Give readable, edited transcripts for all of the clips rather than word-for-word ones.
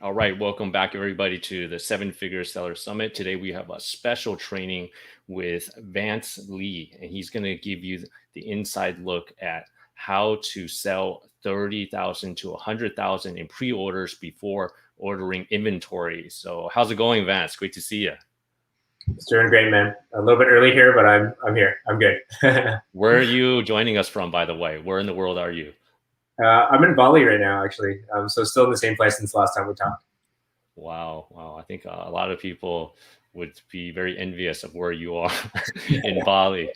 All right, welcome back everybody to the Seven Figure Seller Summit. Today we have a special training with Vance Lee, and he's going to give you the inside look at how to sell 30,000 to 100,000 in pre-orders before ordering inventory. So how's it going, Vance? Great to see you. It's doing great, man. A little bit early here, but I'm here. I'm good. Where are you joining us from, by the way? Where in the world are you? I'm in Bali right now, actually. So still in the same place since the last time we talked. Wow. I think a lot of people would be very envious of where you are in Bali.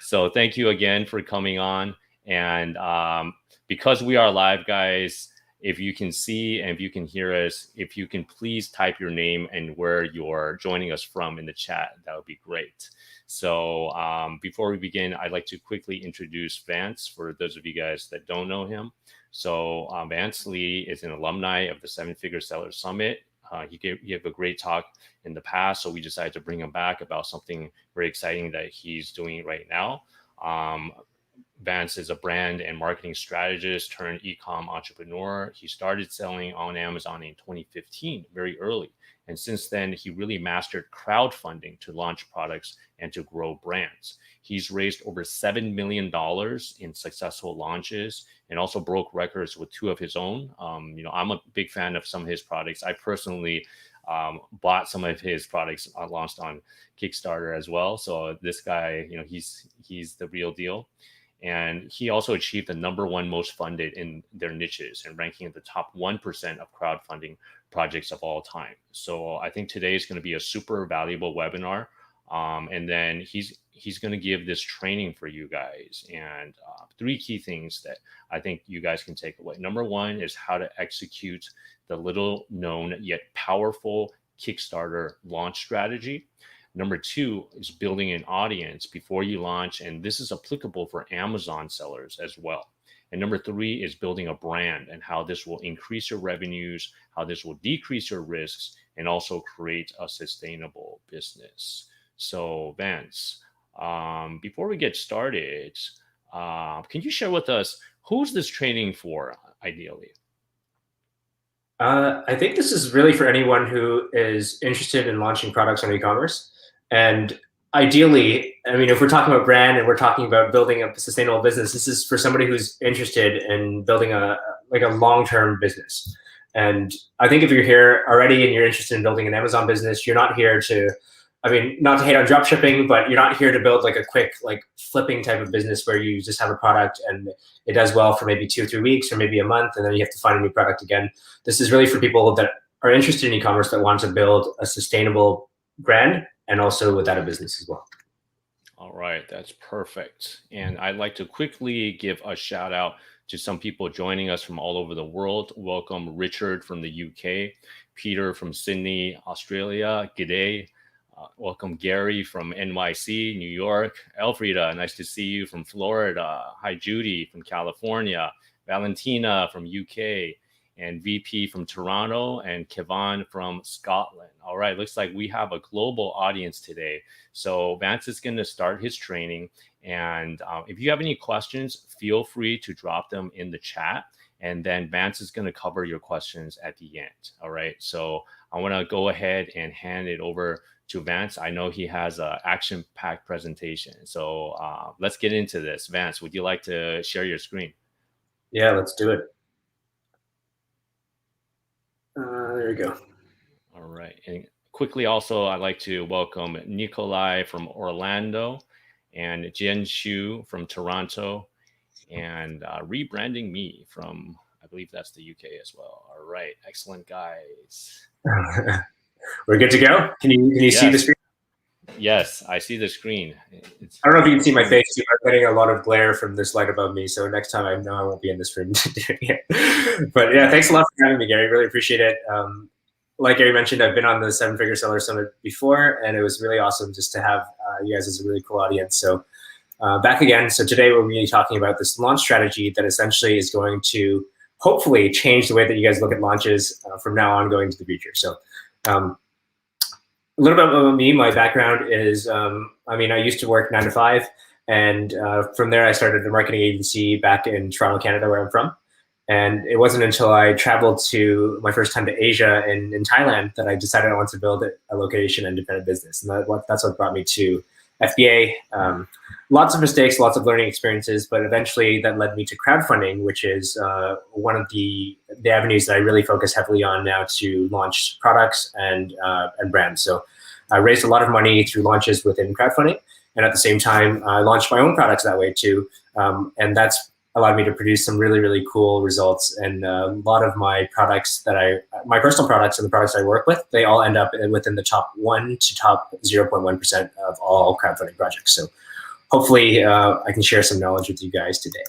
So thank you again for coming on. And because we are live, guys, if you can see and if you can hear us, if you can please type your name and where you're joining us from in the chat, that would be great. So before we begin, I'd like to quickly introduce Vance for those of you guys that don't know him. So Vance Lee is an alumni of the Seven Figure Seller Summit. He gave a great talk in the past, so we decided to bring him back about something very exciting that he's doing right now. Vance is a brand and marketing strategist turned ecom entrepreneur. He started selling on Amazon in 2015, very early. And since then, he really mastered crowdfunding to launch products and to grow brands. He's raised over $7 million in successful launches and also broke records with two of his own. I'm a big fan of some of his products. I personally bought some of his products launched on Kickstarter as well. So this guy, he's the real deal. And he also achieved the #1 most funded in their niches and ranking in the top 1% of crowdfunding projects of all time. So I think today is going to be a super valuable webinar. And then he's going to give this training for you guys. And 3 key things that I think you guys can take away. #1 is how to execute the little known yet powerful Kickstarter launch strategy. #2 is building an audience before you launch. And this is applicable for Amazon sellers as well. And #3 is building a brand and how this will increase your revenues, how this will decrease your risks, and also create a sustainable business. So Vance, before we get started, can you share with us who's this training for ideally? I think this is really for anyone who is interested in launching products on e-commerce. And ideally, I mean, if we're talking about brand and we're talking about building a sustainable business, this is for somebody who's interested in building a long-term business. And I think if you're here already and you're interested in building an Amazon business, you're not here to, I mean, not to hate on drop shipping, but you're not here to build like a quick, like flipping type of business where you just have a product and it does well for maybe 2 or 3 weeks or maybe a month, and then you have to find a new product again. This is really for people that are interested in e-commerce that want to build a sustainable brand and also without a business as well. All right, that's perfect. And I'd like to quickly give a shout out to some people joining us from all over the world. Welcome Richard from the UK, Peter from Sydney, Australia, g'day. Welcome Gary from NYC, New York. Elfrida, nice to see you from Florida. Hi Judy from California. Valentina from UK. And VP from Toronto, and Kevon from Scotland. All right, looks like we have a global audience today. So Vance is going to start his training. And if you have any questions, feel free to drop them in the chat. And then Vance is going to cover your questions at the end. All right, so I want to go ahead and hand it over to Vance. I know he has an action-packed presentation. So let's get into this. Vance, would you like to share your screen? Yeah, let's do it. There we go. All right. And quickly also, I'd like to welcome Nikolai from Orlando and Jen Shu from Toronto and Rebranding Me from, I believe that's the UK as well. All right. Excellent, guys. We're good to go? Can you see the screen? Yes, I see the screen. I don't know if you can see my face, but I'm getting a lot of glare from this light above me. So next time I know I won't be in this room doing it. But yeah, thanks a lot for having me, Gary. Really appreciate it. Like Gary mentioned, I've been on the Seven Figure Seller Summit before, and it was really awesome just to have you guys as a really cool audience. So back again. So today we're really talking about this launch strategy that essentially is going to hopefully change the way that you guys look at launches from now on going into the future. So a little bit about me. My background is, I used to work 9 to 5, and from there I started a marketing agency back in Toronto, Canada, where I'm from. And it wasn't until I traveled to my first time to Asia in Thailand that I decided I wanted to build a location independent business. And that's what brought me to FBA. Lots of mistakes, lots of learning experiences, but eventually that led me to crowdfunding, which is one of the avenues that I really focus heavily on now to launch products and brands. So I raised a lot of money through launches within crowdfunding. And at the same time, I launched my own products that way too. And that's allowed me to produce some really, really cool results. And a lot of my products my personal products and the products I work with, they all end up within the top 1 to top 0.1% of all crowdfunding projects. So hopefully I can share some knowledge with you guys today.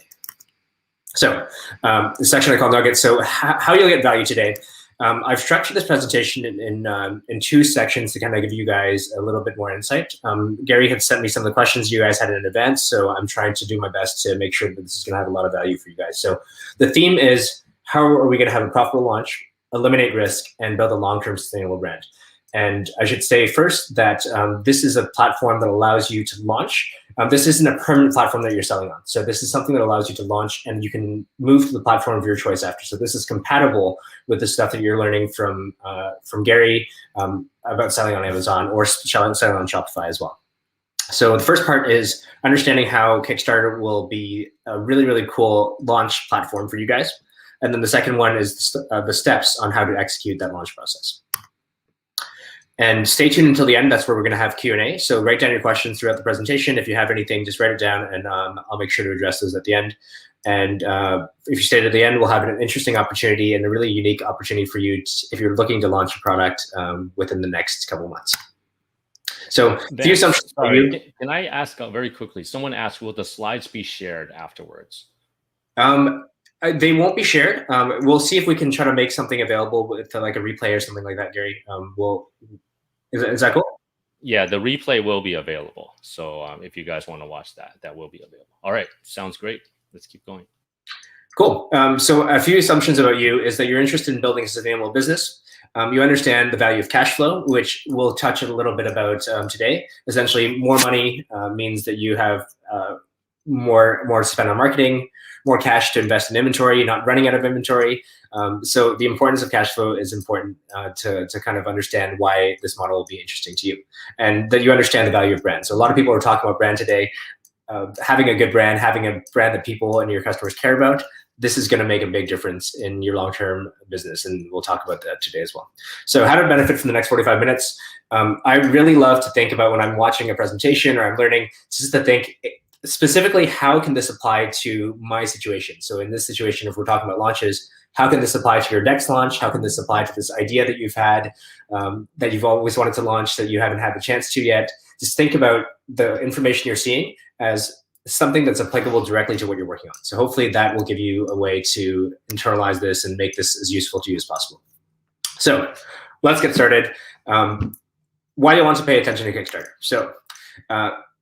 So the section I call Nuggets. So how you'll get value today. I've structured this presentation in 2 sections to kind of give you guys a little bit more insight. Gary had sent me some of the questions you guys had in advance, so I'm trying to do my best to make sure that this is going to have a lot of value for you guys. So the theme is, how are we going to have a profitable launch, eliminate risk, and build a long-term sustainable brand? And I should say first that this is a platform that allows you to launch. This isn't a permanent platform that you're selling on. So this is something that allows you to launch, and you can move to the platform of your choice after. So this is compatible with the stuff that you're learning from Gary about selling on Amazon or selling on Shopify as well. So the first part is understanding how Kickstarter will be a really, really cool launch platform for you guys. And then the second one is the steps on how to execute that launch process. And stay tuned until the end. That's where we're going to have Q&A. So write down your questions throughout the presentation. If you have anything, just write it down, and I'll make sure to address those at the end. And if you stay to the end, we'll have an interesting opportunity and a really unique opportunity for you if you're looking to launch a product within the next couple of months. So a few assumptions. Can I ask very quickly? Someone asked, will the slides be shared afterwards? They won't be shared. We'll see if we can try to make something available with like a replay or something like that, Gary. Is that cool? Yeah, the replay will be available. So if you guys want to watch that, that will be available. All right, sounds great. Let's keep going. Cool. So a few assumptions about you is that you're interested in building a sustainable business. You understand the value of cash flow, which we'll touch a little bit about today. Essentially, more money means that you have more to spend on marketing, more cash to invest in inventory. You're not running out of inventory. So the importance of cash flow is important to kind of understand why this model will be interesting to you, and that you understand the value of brand. So a lot of people are talking about brand today. Having a good brand, having a brand that people and your customers care about, this is going to make a big difference in your long-term business, and we'll talk about that today as well. So how to benefit from the next 45 minutes. I really love to think about when I'm watching a presentation or I'm learning, just to think specifically, how can this apply to my situation? So in this situation, if we're talking about launches, how can this apply to your next launch? How can this apply to this idea that you've had, that you've always wanted to launch that you haven't had the chance to yet? Just think about the information you're seeing as something that's applicable directly to what you're working on. So hopefully that will give you a way to internalize this and make this as useful to you as possible. So let's get started. Why do you want to pay attention to Kickstarter? So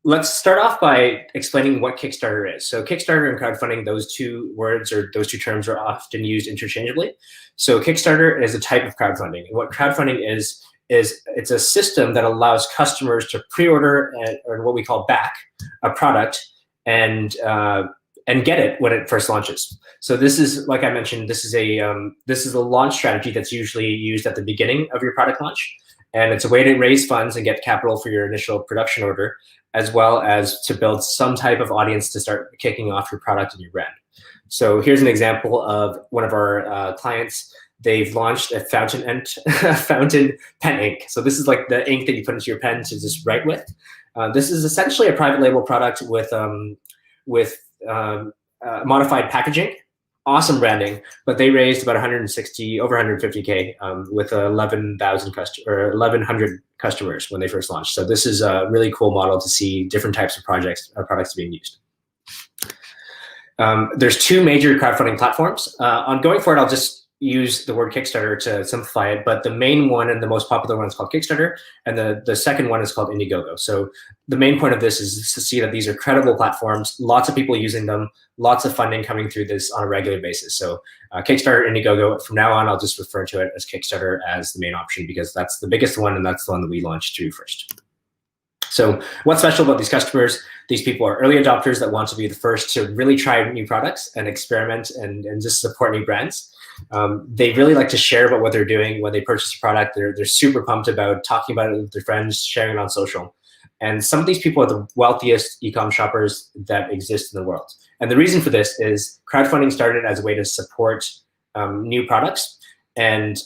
let's start off by explaining what Kickstarter is. So Kickstarter and crowdfunding, those two words or those two terms are often used interchangeably. So Kickstarter is a type of crowdfunding. And what crowdfunding is it's a system that allows customers to pre-order or what we call back a product and get it when it first launches. So this is, like I mentioned, this is a launch strategy that's usually used at the beginning of your product launch. And it's a way to raise funds and get capital for your initial production order, as well as to build some type of audience to start kicking off your product and your brand. So here's an example of one of our clients. They've launched a fountain pen ink. So this is like the ink that you put into your pen to just write with. This is essentially a private label product with modified packaging. Awesome branding, but they raised about over 150K with 1,100 customers when they first launched. So this is a really cool model to see different types of products being used. There's 2 major crowdfunding platforms. On going forward, I'll just use the word Kickstarter to simplify it, but the main one and the most popular one is called Kickstarter, and the second one is called Indiegogo. So the main point of this is to see that these are credible platforms, lots of people using them, lots of funding coming through this on a regular basis. So Kickstarter, Indiegogo, from now on, I'll just refer to it as Kickstarter as the main option because that's the biggest one and that's the one that we launched through first. So what's special about these customers? These people are early adopters that want to be the first to really try new products and experiment and just support new brands. They really like to share about what they're doing when they purchase a product. They're super pumped about talking about it with their friends, sharing it on social. And some of these people are the wealthiest ecom shoppers that exist in the world. And the reason for this is crowdfunding started as a way to support new products. And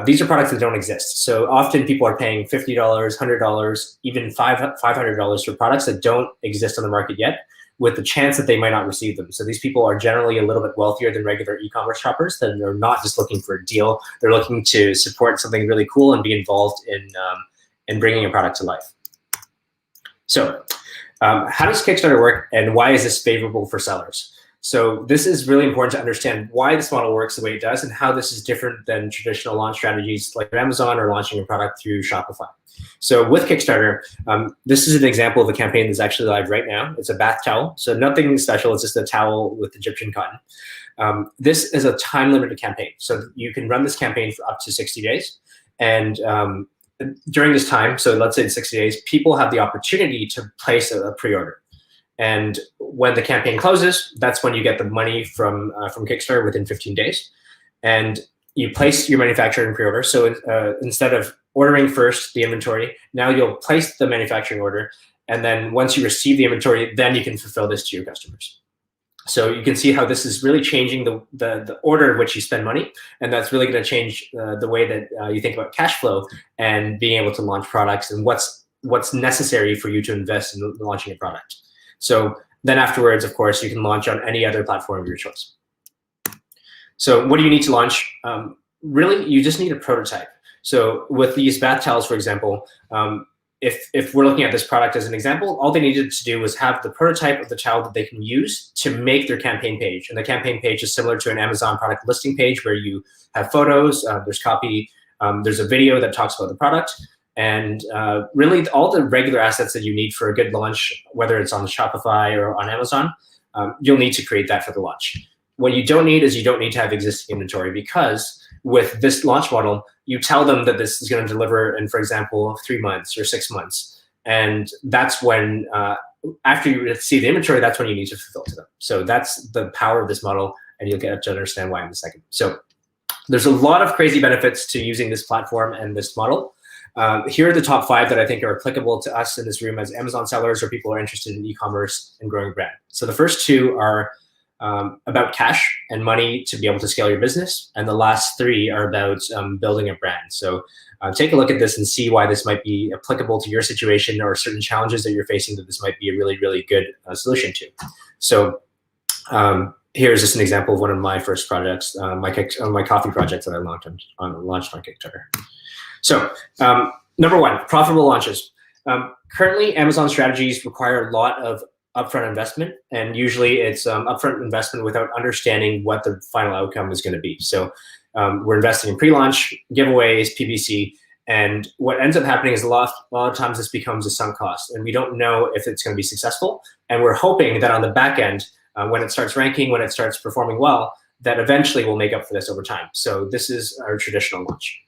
these are products that don't exist. So often people are paying $50, $100, even $500 for products that don't exist on the market yet, with the chance that they might not receive them. So these people are generally a little bit wealthier than regular e-commerce shoppers. That they're not just looking for a deal. They're looking to support something really cool and be involved in bringing a product to life. So how does Kickstarter work, and why is this favorable for sellers? So this is really important to understand why this model works the way it does and how this is different than traditional launch strategies like Amazon or launching a product through Shopify. So with Kickstarter, this is an example of a campaign that's actually live right now. It's a bath towel, so nothing special. It's just a towel with Egyptian cotton. This is a time-limited campaign, so you can run this campaign for up to 60 days. And during this time, so let's say 60 days, people have the opportunity to place a pre-order. And when the campaign closes, that's when you get the money from Kickstarter within 15 days. And you place your manufacturing pre-order. So instead of ordering first the inventory, now you'll place the manufacturing order. And then once you receive the inventory, then you can fulfill this to your customers. So you can see how this is really changing the order in which you spend money. And that's really going to change the way that you think about cash flow and being able to launch products and what's necessary for you to invest in launching a product. So then afterwards, of course, you can launch on any other platform of your choice. So what do you need to launch? Really, you just need a prototype. So with these bath towels, for example, if we're looking at this product as an example, all they needed to do was have the prototype of the towel that they can use to make their campaign page. And the campaign page is similar to an Amazon product listing page where you have photos, there's copy, there's a video that talks about the product. And really, all the regular assets that you need for a good launch, whether it's on the Shopify or on Amazon, you'll need to create that for the launch. What you don't need is you don't need to have existing inventory, because with this launch model, you tell them that this is going to deliver in, for example, 3 months or 6 months. And that's when, after you see the inventory, that's when you need to fulfill to them. So that's the power of this model, and you'll get to understand why in a second. So there's a lot of crazy benefits to using this platform and this model. Here are the top 5 that I think are applicable to us in this room as Amazon sellers or people who are interested in e-commerce and growing a brand. So the first 2 are about cash and money to be able to scale your business. And the last 3 are about building a brand. So take a look at this and see why this might be applicable to your situation or certain challenges that you're facing that this might be a really, really good solution to. So here's just an example of one of my first projects, my coffee project that I launched on Kickstarter. So number 1, profitable launches. Currently, Amazon strategies require a lot of upfront investment, and usually it's upfront investment without understanding what the final outcome is going to be. So we're investing in pre-launch, giveaways, PPC, and what ends up happening is a lot of times this becomes a sunk cost, and we don't know if it's going to be successful. And we're hoping that on the back end, when it starts ranking, when it starts performing well, that eventually we'll make up for this over time. So this is our traditional launch.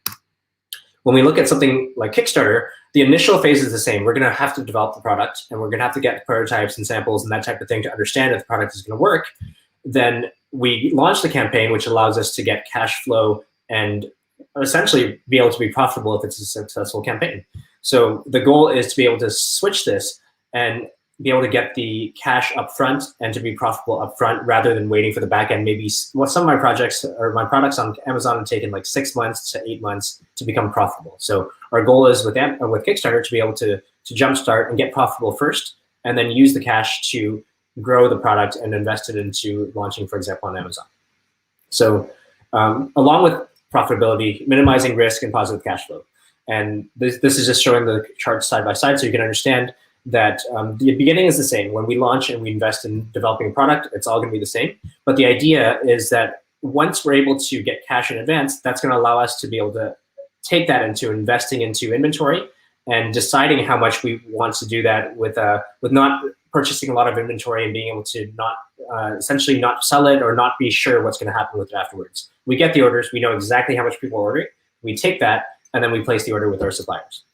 When we look at something like Kickstarter, the initial phase is the same. We're going to have to develop the product, and we're going to have to get prototypes and samples and that type of thing to understand if the product is going to work. Then we launch the campaign, which allows us to get cash flow and essentially be able to be profitable if it's a successful campaign. So the goal is to be able to switch this and be able to get the cash up front and to be profitable up front rather than waiting for the back end. Maybe some of my projects or my products on Amazon have taken like 6 months to 8 months to become profitable. So our goal is with Kickstarter to be able to jumpstart and get profitable first, and then use the cash to grow the product and invest it into launching, for example, on Amazon. So along with profitability, minimizing risk and positive cash flow. And this is just showing the charts side by side so you can understand that the beginning is the same. When we launch and we invest in developing a product, it's all going to be the same. But the idea is that once we're able to get cash in advance, that's going to allow us to be able to take that into investing into inventory and deciding how much we want to do that with not purchasing a lot of inventory and being able to not essentially not sell it or not be sure what's going to happen with it afterwards. We get the orders, we know exactly how much people are ordering, we take that, and then we place the order with our suppliers.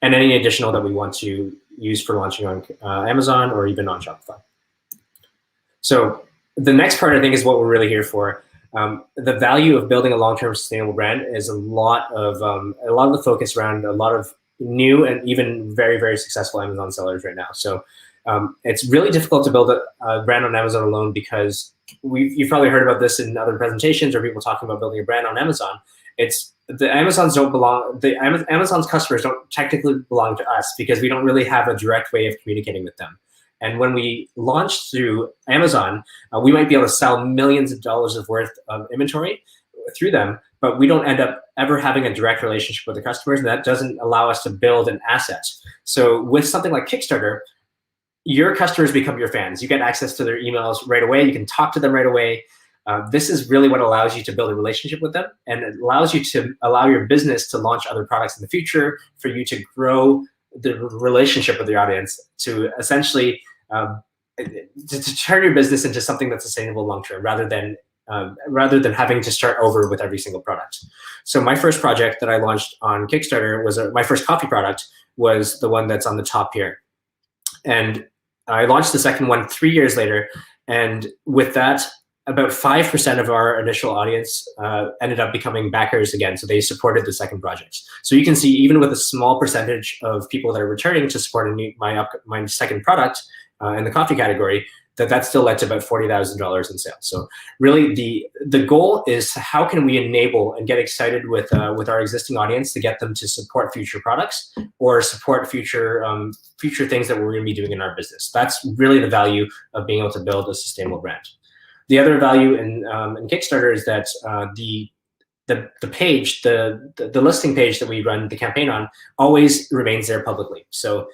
and any additional that we want to use for launching on Amazon or even on Shopify. So the next part, I think, is what we're really here for. The value of building a long-term sustainable brand is a lot of the focus around a lot of new and even very, very successful Amazon sellers right now. So it's really difficult to build a brand on Amazon alone, because you've probably heard about this in other presentations or people talking about building a brand on Amazon. It's the Amazon's don't belong. The Amazon's customers don't technically belong to us, because we don't really have a direct way of communicating with them. And when we launch through Amazon, we might be able to sell millions of dollars of worth of inventory through them, but we don't end up ever having a direct relationship with the customers, and that doesn't allow us to build an asset. So with something like Kickstarter, your customers become your fans. You get access to their emails right away. You can talk to them right away. This is really what allows you to build a relationship with them, and it allows you to allow your business to launch other products in the future, for you to grow the relationship with your audience, to essentially to turn your business into something that's sustainable long-term, rather than having to start over with every single product. So my first project that I launched on Kickstarter was my first coffee product, was the one that's on the top here. And I launched the second one 3 years later. And with that, about 5% of our initial audience ended up becoming backers again. So they supported the second project. So you can see, even with a small percentage of people that are returning to support my second product in the coffee category, that still led to about $40,000 in sales. So really the goal is, how can we enable and get excited with our existing audience to get them to support future products or support future things that we're going to be doing in our business. That's really the value of being able to build a sustainable brand. The other value in Kickstarter is that the page, the listing page that we run the campaign on, always remains there publicly. So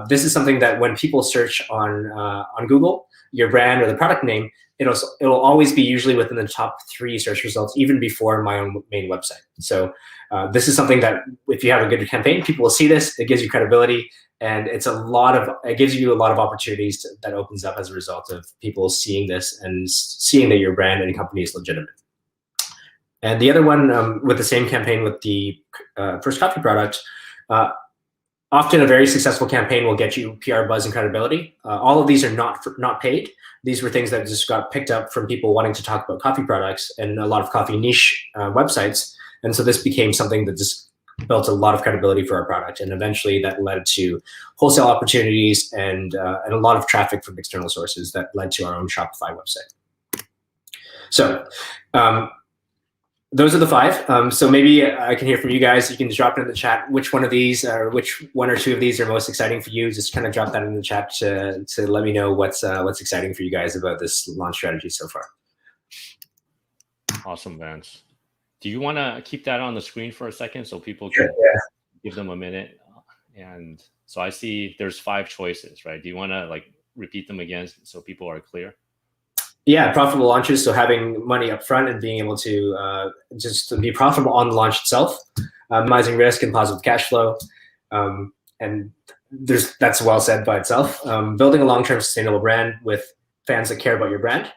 this is something that when people search on Google your brand or the product name, it'll always be usually within the top 3 search results, even before my own main website. So this is something that, if you have a good campaign, people will see this. It gives you credibility, and it gives you a lot of opportunities that opens up as a result of people seeing this and seeing that your brand and company is legitimate. And the other one, with the same campaign with the first coffee product, often a very successful campaign will get you PR buzz and credibility. All of these are not paid. These were things that just got picked up from people wanting to talk about coffee products and a lot of coffee niche websites. And so this became something that just built a lot of credibility for our product. And eventually that led to wholesale opportunities and a lot of traffic from external sources that led to our own Shopify website. So those are the 5. So maybe I can hear from you guys. You can drop it in the chat which one of these, or which 1 or 2 of these are most exciting for you. Just kind of drop that in the chat to let me know what's exciting for you guys about this launch strategy so far. Awesome, Vance. Do you want to keep that on the screen for a second so people can give them a minute? And so I see there's 5 choices, right? Do you want to repeat them again so people are clear? Yeah, profitable launches. So having money up front and being able to just to be profitable on the launch itself, minimizing risk and positive cash flow. And that's well said by itself. Building a long-term sustainable brand with fans that care about your brand.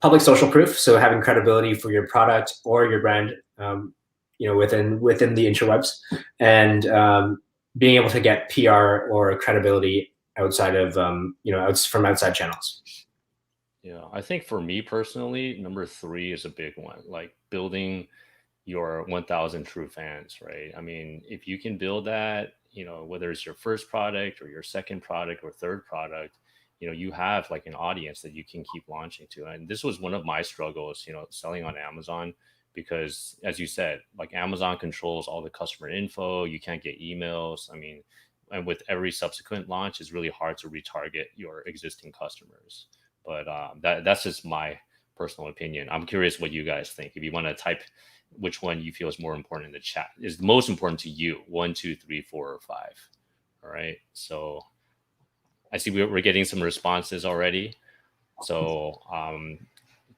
Public social proof. So having credibility for your product or your brand, within the interwebs, and being able to get PR or credibility outside of, from outside channels. Yeah, I think for me personally, number 3 is a big one, like building your 1,000 true fans, right? I mean, if you can build that, whether it's your first product or your second product or third product, you have an audience that you can keep launching to. And this was one of my struggles, selling on Amazon, because as you said, Amazon controls all the customer info. You can't get emails. I mean, and with every subsequent launch, it's really hard to retarget your existing customers. But that's just my personal opinion. I'm curious what you guys think. If you want to type which one you feel is more important in the chat, is the most important to you, 1, 2, 3, 4, or 5. All right. So I see we're getting some responses already. So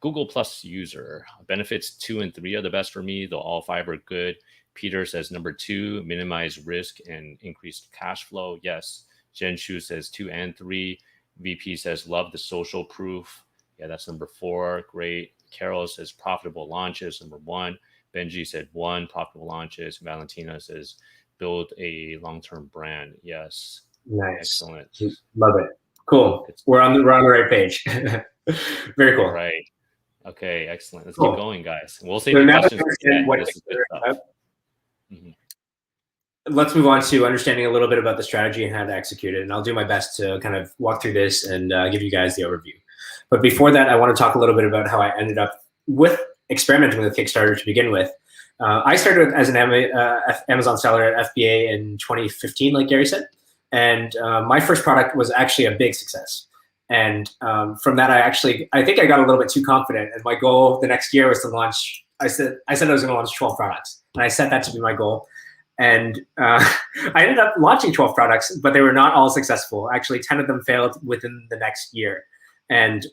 Google Plus user, benefits 2 and 3 are the best for me, though all 5 are good. Peter says number 2, minimize risk and increase cash flow. Yes. Jen Shu says 2 and 3. VP says, love the social proof. Yeah, that's number 4. Great. Carol says, profitable launches, number 1. Benji said 1, profitable launches. Valentina says build a long-term brand. Yes. Nice. Excellent. Love it. Cool. We're on the right page. Very cool. All right. Okay, excellent. Let's Cool. keep going, guys. We'll save you questions for the end. This is good stuff. Let's move on to understanding a little bit about the strategy and how to execute it. And I'll do my best to kind of walk through this and give you guys the overview. But before that, I want to talk a little bit about how I ended up with experimenting with Kickstarter to begin with. I started as an Amazon seller at FBA in 2015, like Gary said. And my first product was actually a big success. And from that, I think I got a little bit too confident. And my goal the next year was to launch, I said I was going to launch 12 products. And I set that to be my goal. And I ended up launching 12 products, but they were not all successful. Actually, 10 of them failed within the next year. And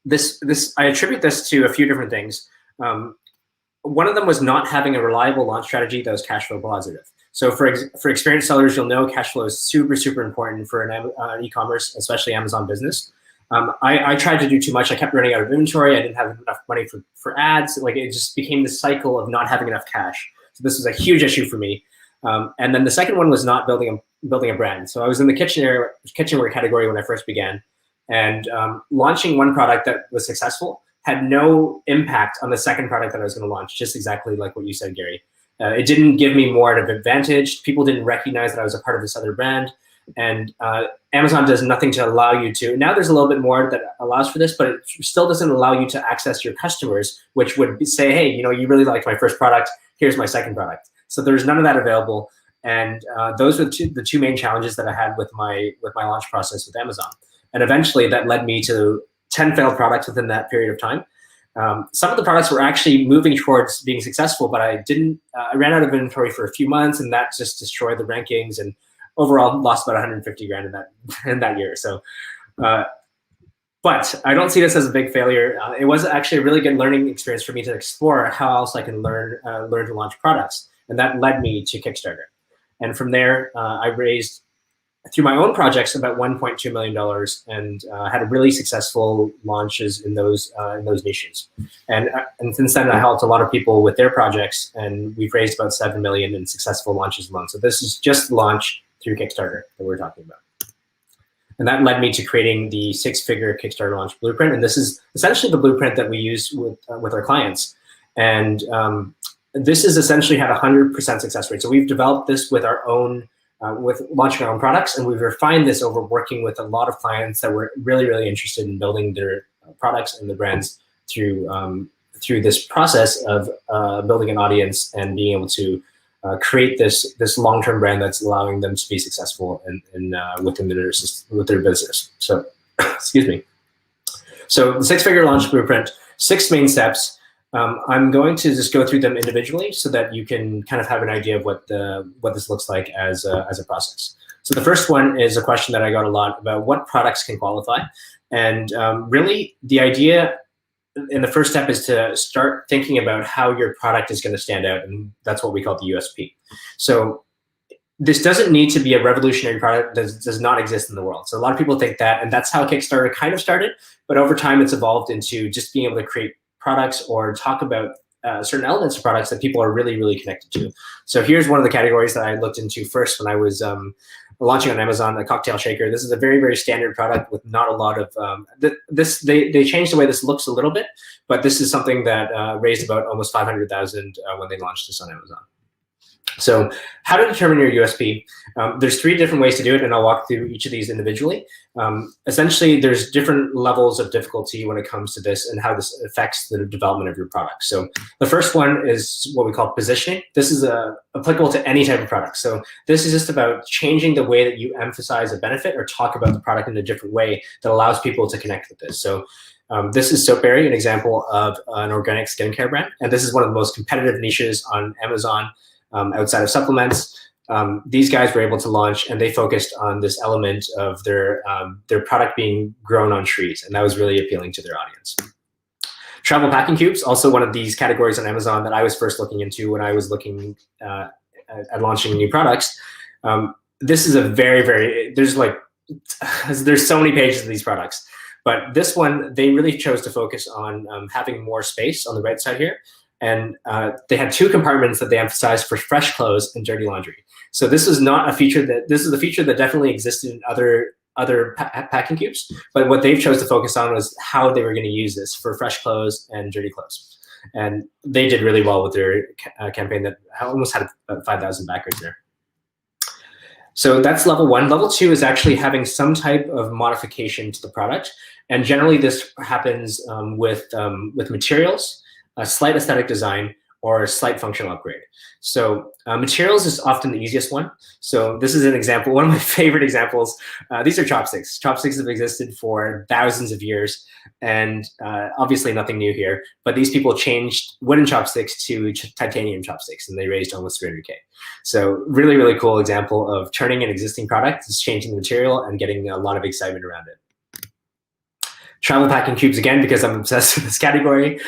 I attribute this to a few different things. One of them was not having a reliable launch strategy that was cash flow positive. So for experienced sellers, you'll know cash flow is super, super important for an e-commerce, especially Amazon business. I tried to do too much. I kept running out of inventory. I didn't have enough money for ads. Like, it just became this cycle of not having enough cash. So this was a huge issue for me. And then the second one was not building a brand. So I was in the kitchenware category when I first began, and launching one product that was successful had no impact on the second product that I was going to launch, just exactly like what you said, Gary. It didn't give me more of an advantage. People didn't recognize that I was a part of this other brand. And Amazon does nothing to allow you to. Now there's a little bit more that allows for this, but it still doesn't allow you to access your customers, which would say, hey, you really liked my first product. Here's my second product. So there's none of that available. And those were the two main challenges that I had with my launch process with Amazon. And eventually that led me to 10 failed products within that period of time. Some of the products were actually moving towards being successful, but I ran out of inventory for a few months, and that just destroyed the rankings, and overall lost about 150 grand in that year. So, but I don't see this as a big failure. It was actually a really good learning experience for me to explore how else I can learn to launch products. And that led me to Kickstarter. And from there, I raised, through my own projects, about $1.2 million, and had a really successful launches in those niches. And since then, I helped a lot of people with their projects, and we've raised about $7 million in successful launches alone. So this is just launch through Kickstarter that we're talking about. And that led me to creating the 6-figure Kickstarter launch blueprint. And this is essentially the blueprint that we use with our clients. And this has essentially had a 100% success rate. So we've developed this with our own, with launching our own products, and we've refined this over working with a lot of clients that were really, really interested in building their products and the brands through this process of building an audience and being able to create this long-term brand that's allowing them to be successful within their business. So, excuse me. So the 6-figure launch blueprint, 6 main steps. I'm going to just go through them individually so that you can kind of have an idea of what this looks like as a process. So the first one is a question that I got a lot about: what products can qualify? And really, the idea in the first step is to start thinking about how your product is going to stand out, and that's what we call the USP. So this doesn't need to be a revolutionary product that does not exist in the world. So a lot of people think that, and that's how Kickstarter kind of started, but over time it's evolved into just being able to create products or talk about certain elements of products that people are really, really connected to. So here's one of the categories that I looked into first when I was launching on Amazon, a cocktail shaker. This is a very, very standard product with not a lot of, they changed the way this looks a little bit, but this is something that raised about almost 500,000 when they launched this on Amazon. So how to determine your USP? There's 3 different ways to do it, and I'll walk through each of these individually. Essentially, there's different levels of difficulty when it comes to this and how this affects the development of your product. So the first one is what we call positioning. This is applicable to any type of product. So this is just about changing the way that you emphasize a benefit or talk about the product in a different way that allows people to connect with this. So this is Soapberry, an example of an organic skincare brand. And this is one of the most competitive niches on Amazon. Outside of supplements, these guys were able to launch, and they focused on this element of their product being grown on trees, and that was really appealing to their audience. Travel packing cubes, also one of these categories on Amazon that I was first looking into when I was looking at launching new products. This is a very, there's so many pages of these products, but this one, they really chose to focus on having more space on the right side here. And they had 2 compartments that they emphasized for fresh clothes and dirty laundry. So this is not a feature this is a feature that definitely existed in other packing cubes, but what they've chose to focus on was how they were going to use this for fresh clothes and dirty clothes. And they did really well with their campaign that almost had about 5,000 backers there. So that's level 1. Level 2 is actually having some type of modification to the product. And generally this happens with materials, a slight aesthetic design, or a slight functional upgrade. So materials is often the easiest one. So this is an example, one of my favorite examples. These are chopsticks. Chopsticks have existed for thousands of years, and obviously nothing new here. But these people changed wooden chopsticks to titanium chopsticks, and they raised almost 300K. So really, really cool example of turning an existing product, just changing the material and getting a lot of excitement around it. Travel packing cubes, again, because I'm obsessed with this category.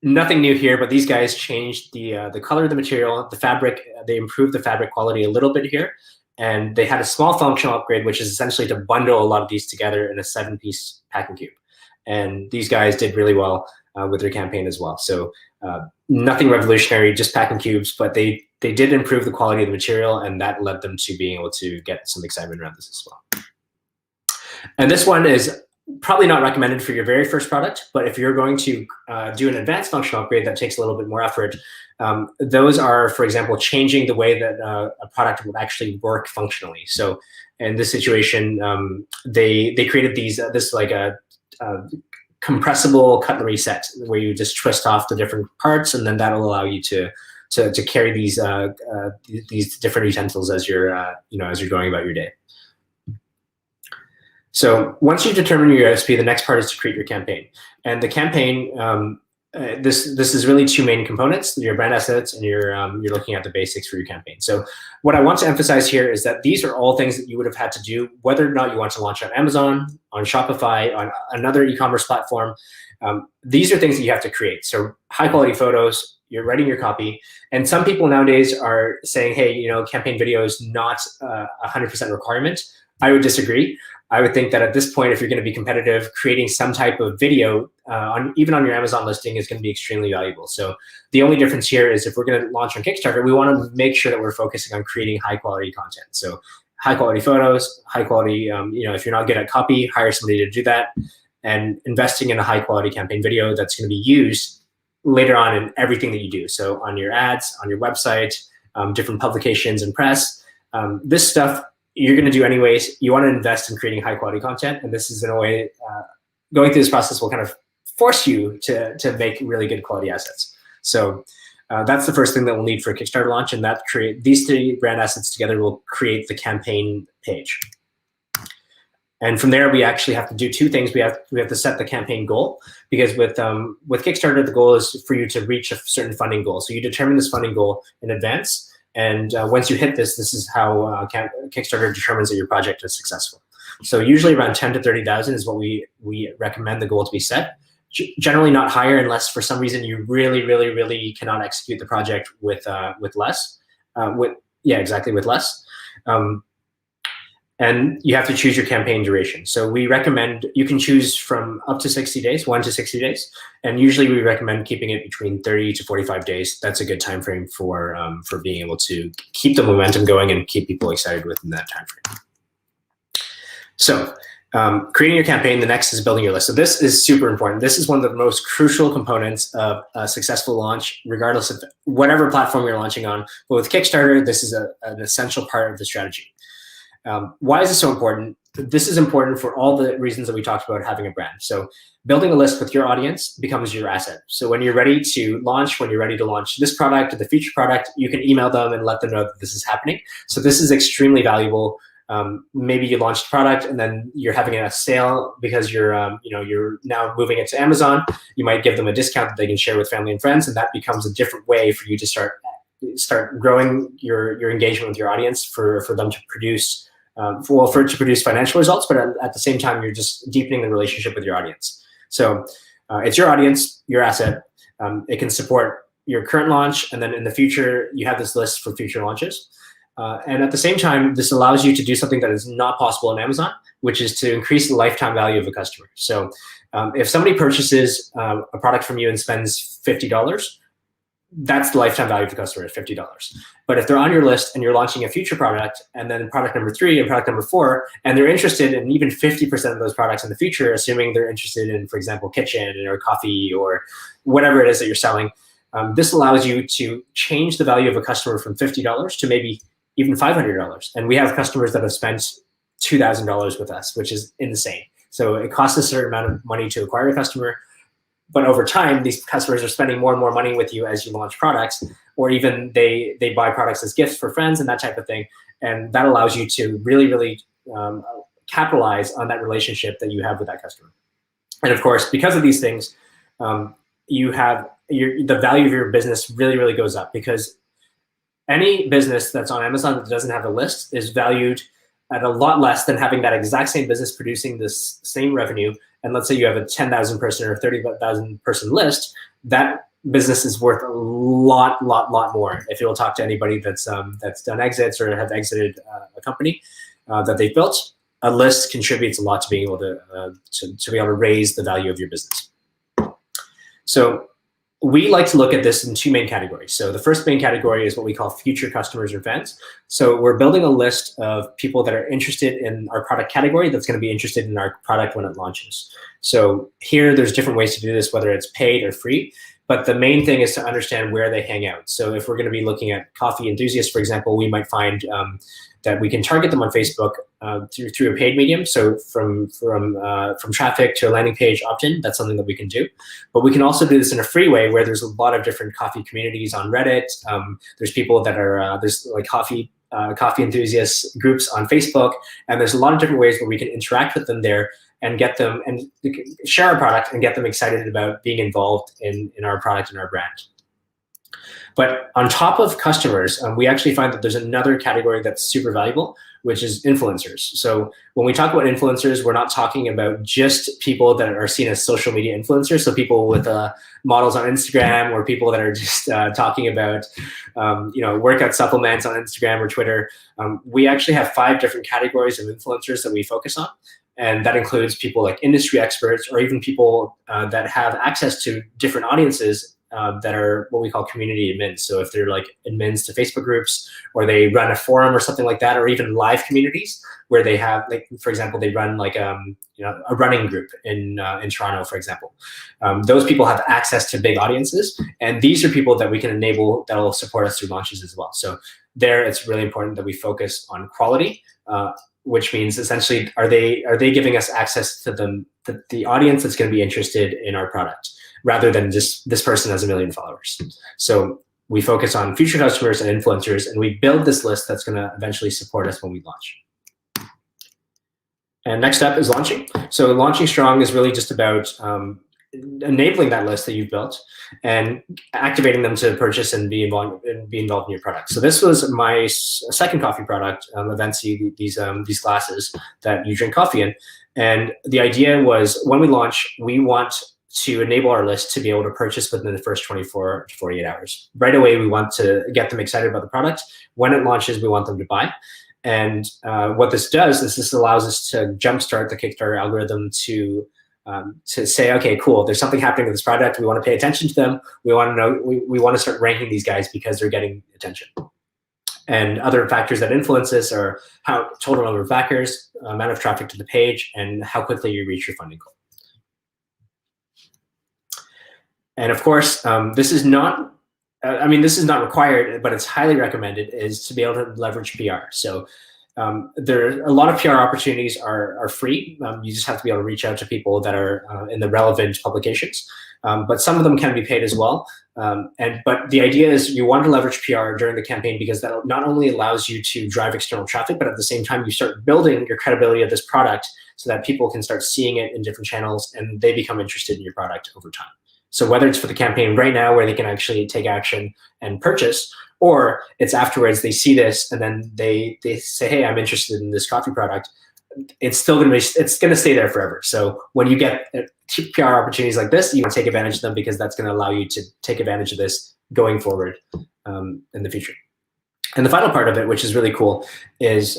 Nothing new here, but these guys changed the color of the material, the fabric. They improved the fabric quality a little bit here, and they had a small functional upgrade, which is essentially to bundle a lot of these together in a 7-piece packing cube. And these guys did really well with their campaign as well. So nothing revolutionary, just packing cubes, but they did improve the quality of the material, and that led them to being able to get some excitement around this as well. And this one is probably not recommended for your very first product, but if you're going to do an advanced functional upgrade that takes a little bit more effort, those are, for example, changing the way that a product will actually work functionally. So in this situation, they created this like a compressible cutlery set where you just twist off the different parts, and then that'll allow you to carry these different utensils as you're as you're going about your day. So once you determine your USP, the next part is to create your campaign. And the campaign, this is really 2 main components: your brand assets, and you're looking at the basics for your campaign. So what I want to emphasize here is that these are all things that you would have had to do, whether or not you want to launch on Amazon, on Shopify, on another e-commerce platform. These are things that you have to create. So high quality photos, you're writing your copy. And some people nowadays are saying, hey, campaign video is not a 100% requirement. I would disagree. I would think that at this point, if you're going to be competitive, creating some type of video, even on your Amazon listing, is going to be extremely valuable. So the only difference here is if we're going to launch on Kickstarter, we want to make sure that we're focusing on creating high quality content. So high quality photos, high quality, if you're not good at copy, hire somebody to do that, and investing in a high quality campaign video that's going to be used later on in everything that you do. So on your ads, on your website, different publications and press, this stuff you're going to do anyways. You want to invest in creating high quality content. And this is, in a way, going through this process will kind of force you to make really good quality assets. So that's the first thing that we'll need for a Kickstarter launch. And that these 3 brand assets together will create the campaign page. And from there, we actually have to do 2 things. We have to set the campaign goal, because with Kickstarter, the goal is for you to reach a certain funding goal. So you determine this funding goal in advance. And once you hit this is how Kickstarter determines that your project is successful. So usually around 10 to 30,000 is what we recommend the goal to be set. Generally not higher, unless for some reason you really, really, really cannot execute the project with less. With less. And you have to choose your campaign duration. So we recommend you can choose from up to 60 days, 1 to 60 days. And usually we recommend keeping it between 30 to 45 days. That's a good time frame for being able to keep the momentum going and keep people excited within that time frame. So creating your campaign, the next is building your list. So this is super important. This is one of the most crucial components of a successful launch, regardless of whatever platform you're launching on. But with Kickstarter, this is an essential part of the strategy. Why is this so important? This is important for all the reasons that we talked about having a brand. So building a list with your audience becomes your asset. So when you're ready to launch, this product or the future product, you can email them and let them know that this is happening. So this is extremely valuable. Maybe you launched a product and then you're having a sale because you're now moving it to Amazon. You might give them a discount that they can share with family and friends, and that becomes a different way for you to start growing your engagement with your audience for them to produce. For it to produce financial results, but at the same time, you're just deepening the relationship with your audience. So it's your audience, your asset. It can support your current launch, and then in the future, you have this list for future launches. And at the same time, this allows you to do something that is not possible on Amazon, which is to increase the lifetime value of a customer. So if somebody purchases a product from you and spends $50, that's the lifetime value of the customer at $50. But if they're on your list and you're launching a future product, and then product number 3 and product number 4, and they're interested in even 50% of those products in the future, assuming they're interested in, for example, kitchen or coffee or whatever it is that you're selling, this allows you to change the value of a customer from $50 to maybe even $500. And we have customers that have spent $2,000 with us, which is insane. So it costs a certain amount of money to acquire a customer, but over time, these customers are spending more and more money with you as you launch products, or even they buy products as gifts for friends and that type of thing. And that allows you to really, really capitalize on that relationship that you have with that customer. And of course, because of these things, you have the value of your business really, really goes up, because any business that's on Amazon that doesn't have a list is valued at a lot less than having that exact same business producing this same revenue. And let's say you have a 10,000 person or 30,000 person list, that business is worth a lot more. If you'll talk to anybody that's done exits or have exited a company that they've built, a list contributes a lot to being able to be able to raise the value of your business. So we like to look at this in 2 main categories. So the first main category is what we call future customers or fans. So we're building a list of people that are interested in our product category that's going to be interested in our product when it launches. So here, there's different ways to do this, whether it's paid or free. But the main thing is to understand where they hang out. So if we're going to be looking at coffee enthusiasts, for example, we might find that we can target them on Facebook through a paid medium. So from traffic to a landing page opt-in, that's something that we can do. But we can also do this in a free way, where there's a lot of different coffee communities on Reddit. There's people that are there's like coffee enthusiasts groups on Facebook, and there's a lot of different ways where we can interact with them there and get them and share our product and get them excited about being involved in our product and our brand. But on top of customers, we actually find that there's another category that's super valuable, which is influencers. So when we talk about influencers, we're not talking about just people that are seen as social media influencers. So people with models on Instagram, or people that are just talking about workout supplements on Instagram or Twitter. We actually have 5 different categories of influencers that we focus on. And that includes people like industry experts, or even people that have access to different audiences that are what we call community admins. So if they're like admins to Facebook groups, or they run a forum or something like that, or even live communities where they have, like, for example, they run like a running group in Toronto, for example. Those people have access to big audiences, and these are people that we can enable that will support us through launches as well. So there, it's really important that we focus on quality, which means essentially, are they giving us access to the audience that's going to be interested in our product, rather than just this person has 1 million followers. So we focus on future customers and influencers, and we build this list that's going to eventually support us when we launch. And next up is launching. So launching strong is really just about enabling that list that you've built and activating them to purchase and be involved in your product. So this was my second coffee product, Evency, these glasses that you drink coffee in. And the idea was, when we launch, we want to enable our list to be able to purchase within the first 24 to 48 hours. Right away, we want to get them excited about the product. When it launches, we want them to buy. And what this does is this allows us to jumpstart the Kickstarter algorithm to say, okay, cool, there's something happening with this product. We want to pay attention to them. We want to know, we want to start ranking these guys because they're getting attention. And other factors that influence this are how total number of backers, amount of traffic to the page, and how quickly you reach your funding goal. And of course, this is not required, but it's highly recommended, is to be able to leverage PR. So there are a lot of PR opportunities are free. You just have to be able to reach out to people that are in the relevant publications. But some of them can be paid as well. But the idea is you want to leverage PR during the campaign, because that not only allows you to drive external traffic, but at the same time you start building your credibility of this product so that people can start seeing it in different channels and they become interested in your product over time. So whether it's for the campaign right now where they can actually take action and purchase, or it's afterwards they see this and then they say, hey, I'm interested in this coffee product, it's going to stay there forever. So when you get PR opportunities like this, you can take advantage of them, because that's going to allow you to take advantage of this going forward in the future. And the final part of it, which is really cool, is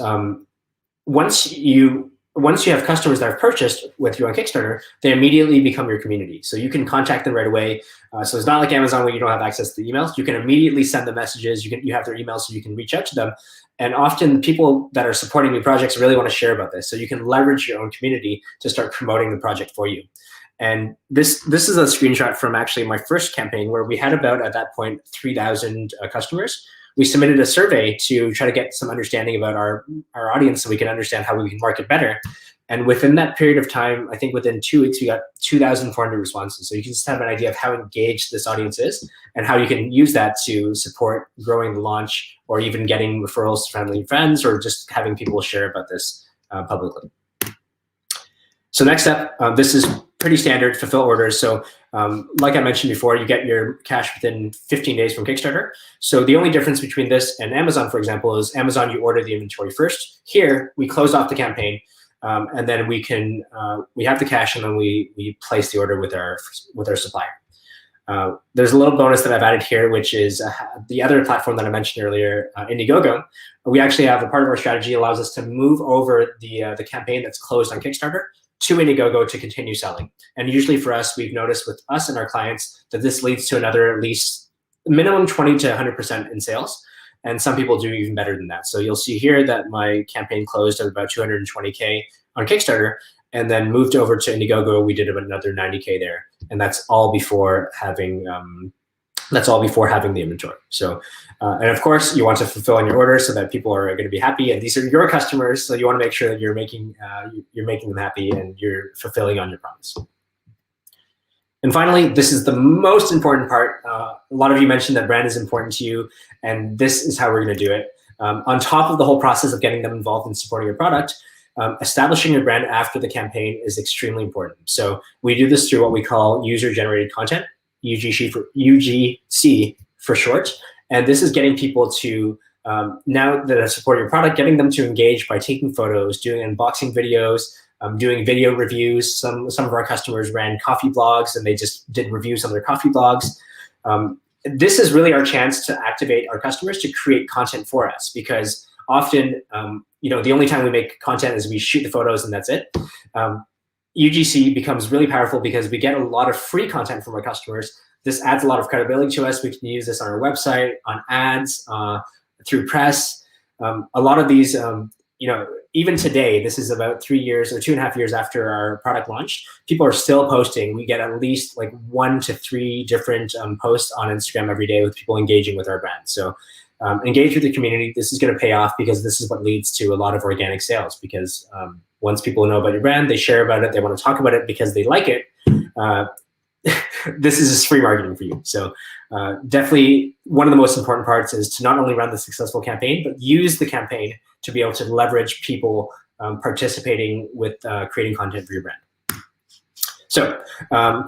once you once you have customers that have purchased with you on Kickstarter, they immediately become your community. So you can contact them right away. So it's not like Amazon where you don't have access to the emails. You can immediately send them messages. You have their emails, so you can reach out to them. And often people that are supporting new projects really want to share about this. So you can leverage your own community to start promoting the project for you. And this is a screenshot from actually my first campaign, where we had about, at that point, 3,000 customers. We submitted a survey to try to get some understanding about our audience, so we can understand how we can market better. And within that period of time, I think within 2 weeks, we got 2,400 responses. So you can just have an idea of how engaged this audience is and how you can use that to support growing the launch, or even getting referrals to family and friends, or just having people share about this publicly. So next up, this is pretty standard, fulfill orders. So like I mentioned before, you get your cash within 15 days from Kickstarter. So the only difference between this and Amazon, for example, is Amazon, you order the inventory first. Here, we close off the campaign, and then we have the cash, and then we place the order with our supplier. There's a little bonus that I've added here, which is the other platform that I mentioned earlier, Indiegogo. We actually have a part of our strategy allows us to move over the campaign that's closed on Kickstarter to Indiegogo to continue selling. And usually for us, we've noticed with us and our clients that this leads to another at least minimum 20 to 100% in sales. And some people do even better than that. So you'll see here that my campaign closed at about 220K on Kickstarter, and then moved over to Indiegogo. We did about another 90K there. And that's all before having the inventory. So, and of course, you want to fulfill on your orders so that people are going to be happy. And these are your customers, so you want to make sure that you're making them happy and you're fulfilling on your promise. And finally, this is the most important part. A lot of you mentioned that brand is important to you, and this is how we're going to do it. On top of the whole process of getting them involved in supporting your product, establishing your brand after the campaign is extremely important. So we do this through what we call user-generated content, UGC for short. And this is getting people to, now that have supported your product, getting them to engage by taking photos, doing unboxing videos, doing video reviews. Some of our customers ran coffee blogs, and they just did reviews on their coffee blogs. This is really our chance to activate our customers to create content for us, because often, the only time we make content is we shoot the photos and that's it. UGC becomes really powerful because we get a lot of free content from our customers. This adds a lot of credibility to us. We can use this on our website, on ads, through press. A lot of these, even today, this is about 3 years or 2.5 years after our product launched, people are still posting. We get at least like 1 to 3 different posts on Instagram every day with people engaging with our brand. So engage with the community. This is going to pay off, because this is what leads to a lot of organic sales, because once people know about your brand, they share about it, they want to talk about it because they like it. This is just free marketing for you. So definitely one of the most important parts is to not only run the successful campaign, but use the campaign to be able to leverage people participating with creating content for your brand. So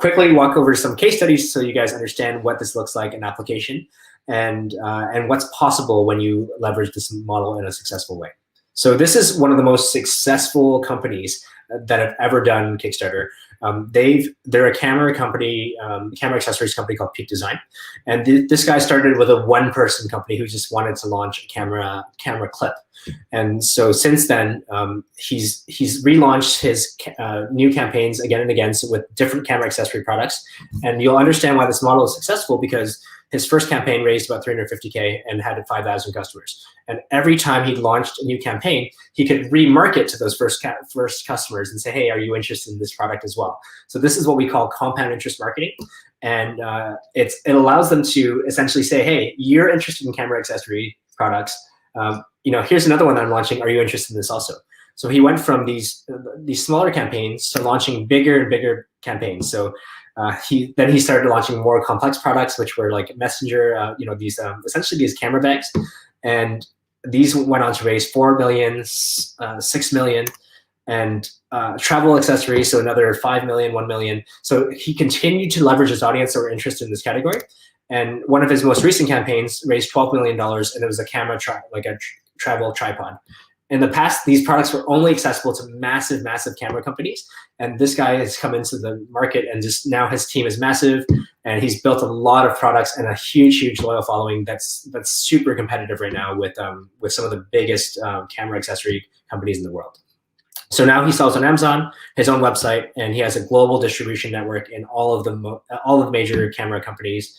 quickly walk over some case studies so you guys understand what this looks like in application, and what's possible when you leverage this model in a successful way. So this is one of the most successful companies that have ever done Kickstarter. They're a camera company, camera accessories company called Peak Design. And this guy started with a one-person company who just wanted to launch a camera clip. And so since then, he's relaunched his new campaigns again and again, so with different camera accessory products. And you'll understand why this model is successful, because his first campaign raised about 350K and had 5,000 customers. And every time he launched a new campaign, he could remarket to those first customers and say, hey, are you interested in this product as well? So this is what we call compound interest marketing. And it allows them to essentially say, hey, you're interested in camera accessory products. Here's another one that I'm launching. Are you interested in this also? So he went from these smaller campaigns to launching bigger and bigger campaigns. So he started launching more complex products, which were like Messenger, essentially these camera bags. And these went on to raise 4 million, 6 million, and travel accessories, so another 5 million, 1 million. So he continued to leverage his audience that were interested in this category. And one of his most recent campaigns raised $12 million, and it was a camera, a travel tripod. In the past, these products were only accessible to massive, massive camera companies. And this guy has come into the market, and just now his team is massive, and he's built a lot of products and a huge, huge loyal following that's super competitive right now with some of the biggest camera accessory companies in the world. So now he sells on Amazon, his own website, and he has a global distribution network in all of the major camera companies,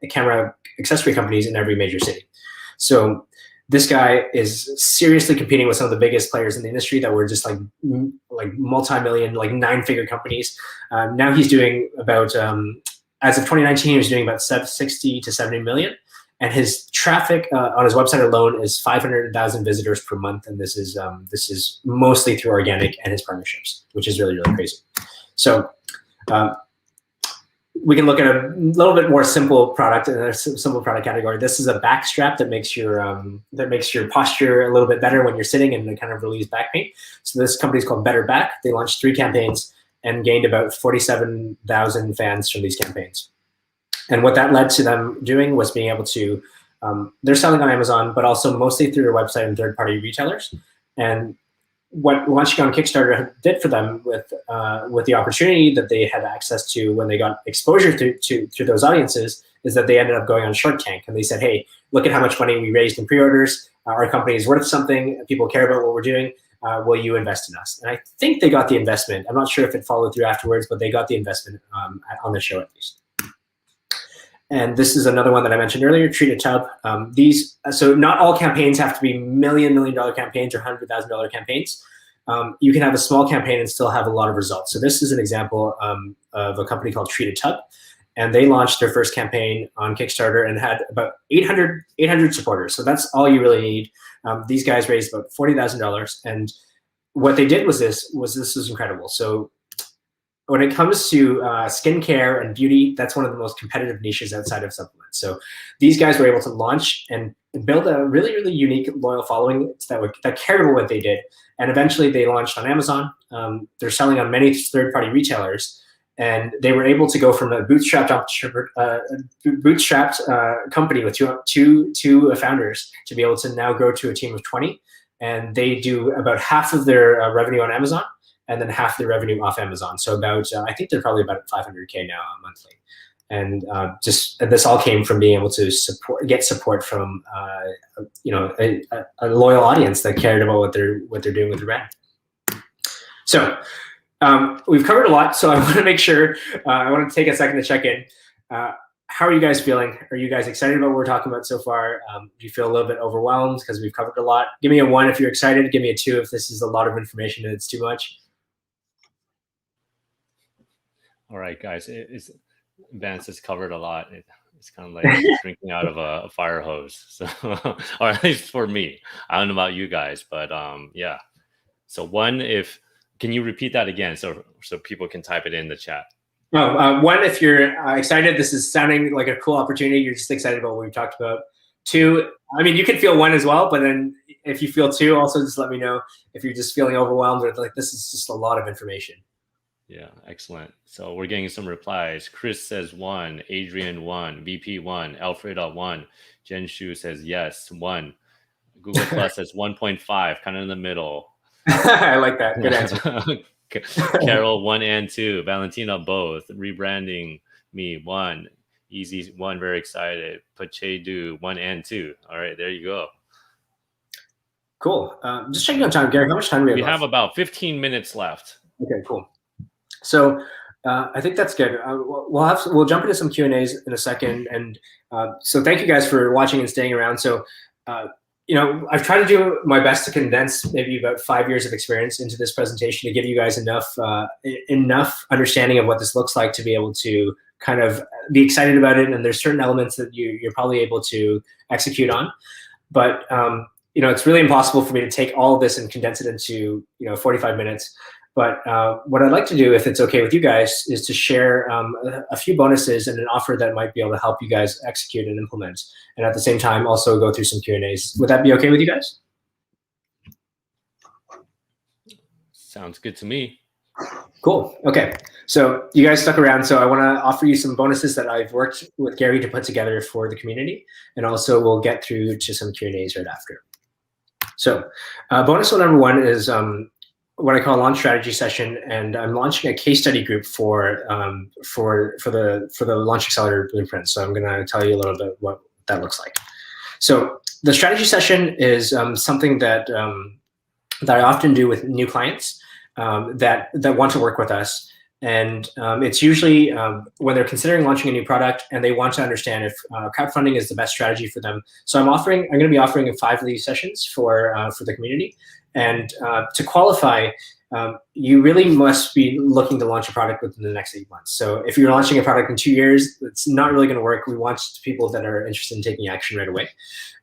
camera accessory companies in every major city. So this guy is seriously competing with some of the biggest players in the industry that were just like multi-million, like 9-figure companies. Now he's doing about, as of 2019, he was doing about 60 to 70 million. And his traffic on his website alone is 500,000 visitors per month. And this is mostly through organic and his partnerships, which is really, really crazy. So we can look at a little bit more simple product in a simple product category. This is a back strap that makes your posture a little bit better when you're sitting and it kind of relieves back pain. So this company is called Better Back. They launched 3 campaigns and gained about 47,000 fans from these campaigns. And what that led to them doing was being able to, they're selling on Amazon, but also mostly through their website and third-party retailers. And what launching on Kickstarter did for them with the opportunity that they had access to when they got exposure to those audiences is that they ended up going on Shark Tank, and they said, hey, look at how much money we raised in pre-orders. Our company is worth something. People care about what we're doing. Will you invest in us? And I think they got the investment. I'm not sure if it followed through afterwards, but they got the investment on the show at least. And this is another one that I mentioned earlier, Treat a Tub. So not all campaigns have to be million dollar campaigns or $100,000 campaigns. You can have a small campaign and still have a lot of results. So this is an example of a company called Treat a Tub. And they launched their first campaign on Kickstarter and had about 800 supporters. So that's all you really need. These guys raised about $40,000. And what they did was this was incredible. So when it comes to skincare and beauty, that's one of the most competitive niches outside of supplements. So these guys were able to launch and build a really, really unique, loyal following that cared about what they did. And eventually they launched on Amazon. They're selling on many third-party retailers. And they were able to go from a bootstrapped company with two founders to be able to now grow to a team of 20. And they do about half of their revenue on Amazon, and then half the revenue off Amazon. So about, I think they're probably about 500K now monthly. And this all came from being able to get support from, a loyal audience that cared about what they're doing with the brand. So we've covered a lot. So I want to make sure, I want to take a second to check in. How are you guys feeling? Are you guys excited about what we're talking about so far? Do you feel a little bit overwhelmed because we've covered a lot? Give me a 1 if you're excited. Give me a 2 if this is a lot of information and it's too much. All right, guys. Vance has covered a lot. It's kind of like drinking out of a fire hose. So, or at least for me. I don't know about you guys, but yeah. So 1, can you repeat that again so people can type it in the chat? 1, if you're excited, this is sounding like a cool opportunity. You're just excited about what we've talked about. 2, I mean, you can feel 1 as well, but then if you feel 2, also just let me know if you're just feeling overwhelmed or like this is just a lot of information. Yeah, excellent. So we're getting some replies. Chris says 1, Adrian 1, VP 1, Alfreda 1, Jen Shu says yes 1, Google Plus says 1.5, kind of in the middle. I like that. Good answer. Carol 1 and 2, Valentina both, rebranding me 1, Easy 1, very excited, Pachedu 1 and 2. All right, there you go. Cool. Just checking on time, Gary. How much time do we have? We have about 15 minutes left. Okay, cool. So I think that's good. We'll jump into some Q&As in a second. And so thank you guys for watching and staying around. So, I've tried to do my best to condense maybe about 5 years of experience into this presentation to give you guys enough understanding of what this looks like to be able to kind of be excited about it. And there's certain elements that you're probably able to execute on. But, it's really impossible for me to take all of this and condense it into, 45 minutes. But what I'd like to do, if it's okay with you guys, is to share a few bonuses and an offer that might be able to help you guys execute and implement. And at the same time, also go through some Q&As. Would that be okay with you guys? Sounds good to me. Cool. Okay. So you guys stuck around. So I want to offer you some bonuses that I've worked with Gary to put together for the community. And also we'll get through to some Q&As right after. So bonus number 1 is what I call a launch strategy session, and I'm launching a case study group for the Launch Accelerator Blueprint. So I'm going to tell you a little bit what that looks like. So the strategy session is something that that I often do with new clients that want to work with us. And it's usually when they're considering launching a new product and they want to understand if crowdfunding is the best strategy for them. So I'm going to be offering 5 of these sessions for the community. And to qualify, you really must be looking to launch a product within the next 8 months. So if you're launching a product in 2 years, it's not really going to work. We want people that are interested in taking action right away.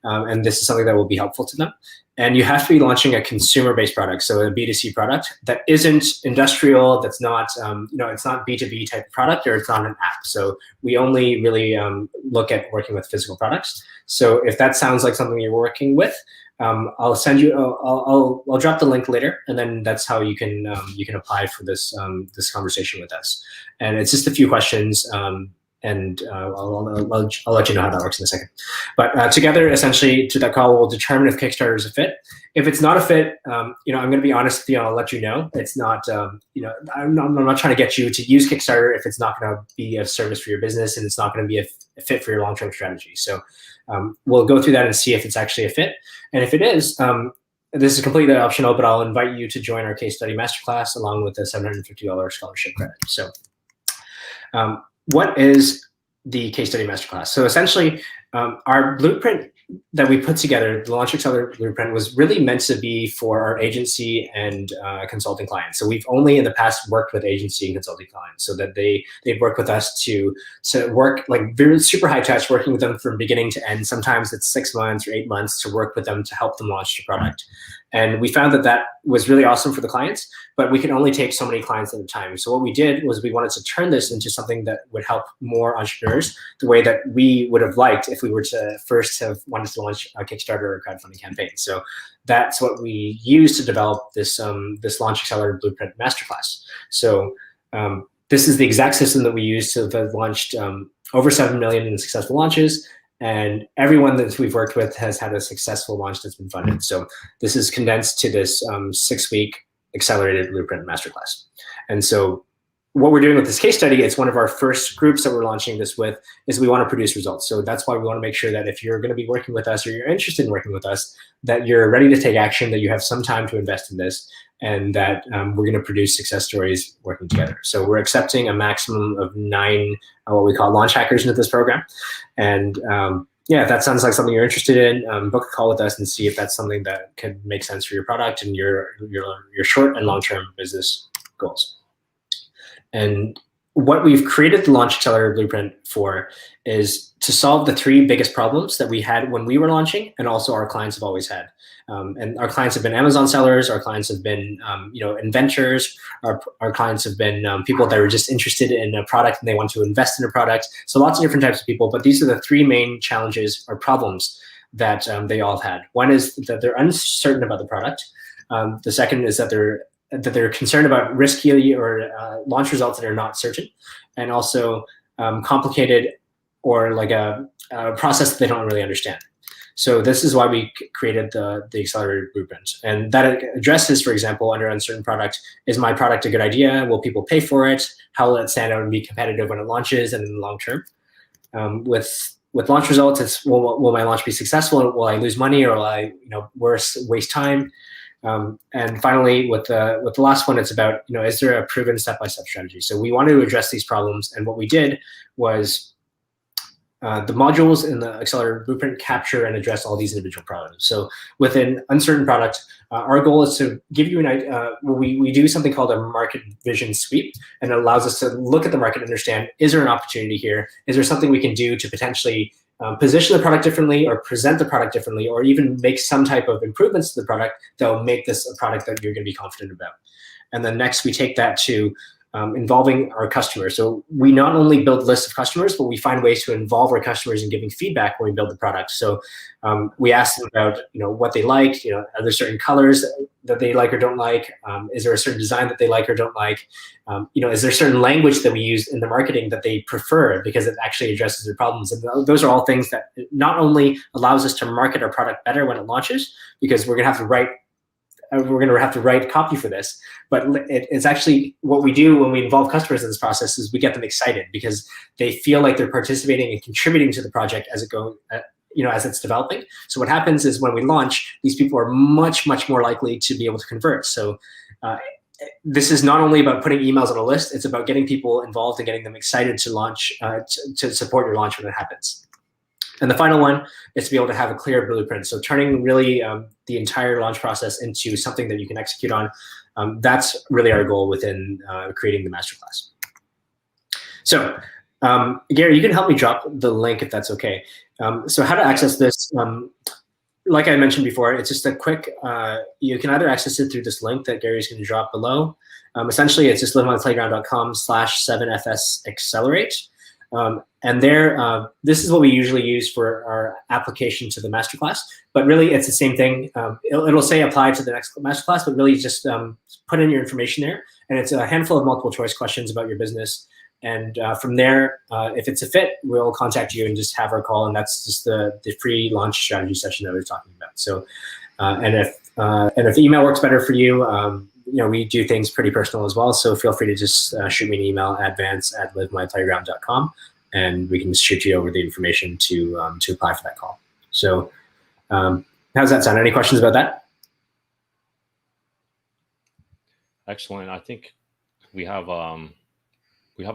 And this is something that will be helpful to them. And you have to be launching a consumer-based product, so a B2C product that isn't industrial, that's not, it's not B2B type of product, or it's not an app. So we only really look at working with physical products. So if that sounds like something you're working with, I'll send you. I'll drop the link later, and then that's how you can apply for this this conversation with us. And it's just a few questions. And I'll let you know how that works in a second. But together, essentially, to that call, we'll determine if Kickstarter is a fit. If it's not a fit, I'm going to be honest with you. I'll let you know. It's not. I'm not trying to get you to use Kickstarter if it's not going to be a service for your business and it's not going to be a fit for your long-term strategy. So we'll go through that and see if it's actually a fit. And if it is, this is completely optional, but I'll invite you to join our case study masterclass along with the $750 scholarship credit. So. What is the case study masterclass? So essentially, our blueprint that we put together, the Launch Accelerator blueprint, was really meant to be for our agency and consulting clients. So we've only in the past worked with agency and consulting clients, so that they've worked with us to work like very super high touch, working with them from beginning to end. Sometimes it's 6 months or 8 months to work with them to help them launch the product. And we found that that was really awesome for the clients, but we can only take so many clients at a time. So what we did was we wanted to turn this into something that would help more entrepreneurs the way that we would have liked if we were to first have wanted to launch a Kickstarter or crowdfunding campaign. So that's what we used to develop this this Launch Accelerator Blueprint Masterclass. So this is the exact system that we use to have launched over 7 million in successful launches. And everyone that we've worked with has had a successful launch that's been funded. So this is condensed to this 6-week accelerated blueprint masterclass. And so what we're doing with this case study, it's one of our first groups that we're launching this with, is we want to produce results. So that's why we want to make sure that if you're going to be working with us or you're interested in working with us, that you're ready to take action, that you have some time to invest in this, and that we're going to produce success stories working together. So we're accepting a maximum of 9 what we call launch hackers into this program. And yeah, if that sounds like something you're interested in, book a call with us and see if that's something that could make sense for your product and your short and long-term business goals. And what we've created the Launch Accelerator Blueprint for is to solve the 3 biggest problems that we had when we were launching, and also our clients have always had. And our clients have been Amazon sellers, our clients have been inventors, our clients have been people that are just interested in a product and they want to invest in a product. So lots of different types of people, but these are the 3 main challenges or problems that they all had. One is that they're uncertain about the product. The second is that they're concerned about risky or launch results that are not certain, and also complicated or like a process that they don't really understand. So this is why we created the Accelerator Blueprint. And that addresses, for example, under uncertain product, is my product a good idea? Will people pay for it? How will it stand out and be competitive when it launches and in the long term? With launch results, it's will my launch be successful? Will I lose money, or will I waste time? And finally, with the last one, it's about is there a proven step-by-step strategy? So we wanted to address these problems, and what we did was the modules in the Accelerator Blueprint capture and address all these individual problems. So with an uncertain product, our goal is to give you an idea. We do something called a market vision sweep, and it allows us to look at the market and understand, is there an opportunity here? Is there something we can do to potentially position the product differently, or present the product differently, or even make some type of improvements to the product that will make this a product that you're going to be confident about? And then next, we take that to involving our customers. So we not only build lists of customers, but we find ways to involve our customers in giving feedback when we build the product. So we ask them about what they like. Are there certain colors that they like or don't like? Is there a certain design that they like or don't like? Is there certain language that we use in the marketing that they prefer because it actually addresses their problems? And those are all things that not only allows us to market our product better when it launches, because we're going to have to write copy for this, but it's actually what we do when we involve customers in this process is we get them excited because they feel like they're participating and contributing to the project as it as it's developing. So what happens is when we launch, these people are much, much more likely to be able to convert. So this is not only about putting emails on a list, it's about getting people involved and getting them excited to launch, to support your launch when it happens. And the final one is to be able to have a clear blueprint. So turning really the entire launch process into something that you can execute on. That's really our goal within creating the masterclass. So Gary, you can help me drop the link if that's okay. So how to access this, like I mentioned before, it's just a quick, you can either access it through this link that Gary's going to drop below. Essentially, it's just livemyplayground.com/7fsaccelerate. And there, this is what we usually use for our application to the masterclass. But really, it's the same thing. It'll say apply to the next masterclass, but really just put in your information there. And it's a handful of multiple choice questions about your business. And from there, if it's a fit, we'll contact you and just have our call. And that's just the free launch strategy session that we're talking about. So, and if email works better for you, we do things pretty personal as well. So feel free to just shoot me an email, advance@livemyplayground.com, and we can just shoot you over the information to apply for that call. So how's that sound? Any questions about that? Excellent. I think we have a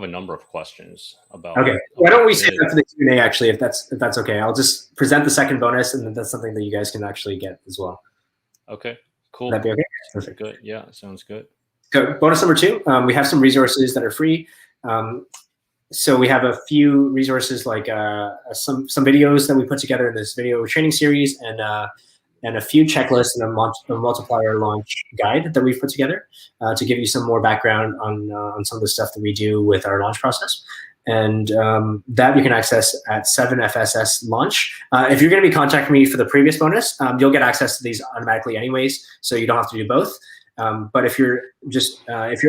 number of questions about. Okay. Why don't we save that for the Q&A actually, if that's okay. I'll just present the second bonus, and then that's something that you guys can actually get as well. Okay. Cool. Would that be okay? Perfect. Good. Yeah, sounds good. So bonus number 2, we have some resources that are free. So we have a few resources like some videos that we put together in this video training series, and a few checklists and a multiplier launch guide that we've put together to give you some more background on some of the stuff that we do with our launch process. And that you can access at 7FSS launch. If you're going to be contacting me for the previous bonus, you'll get access to these automatically anyways, so you don't have to do both. But if you're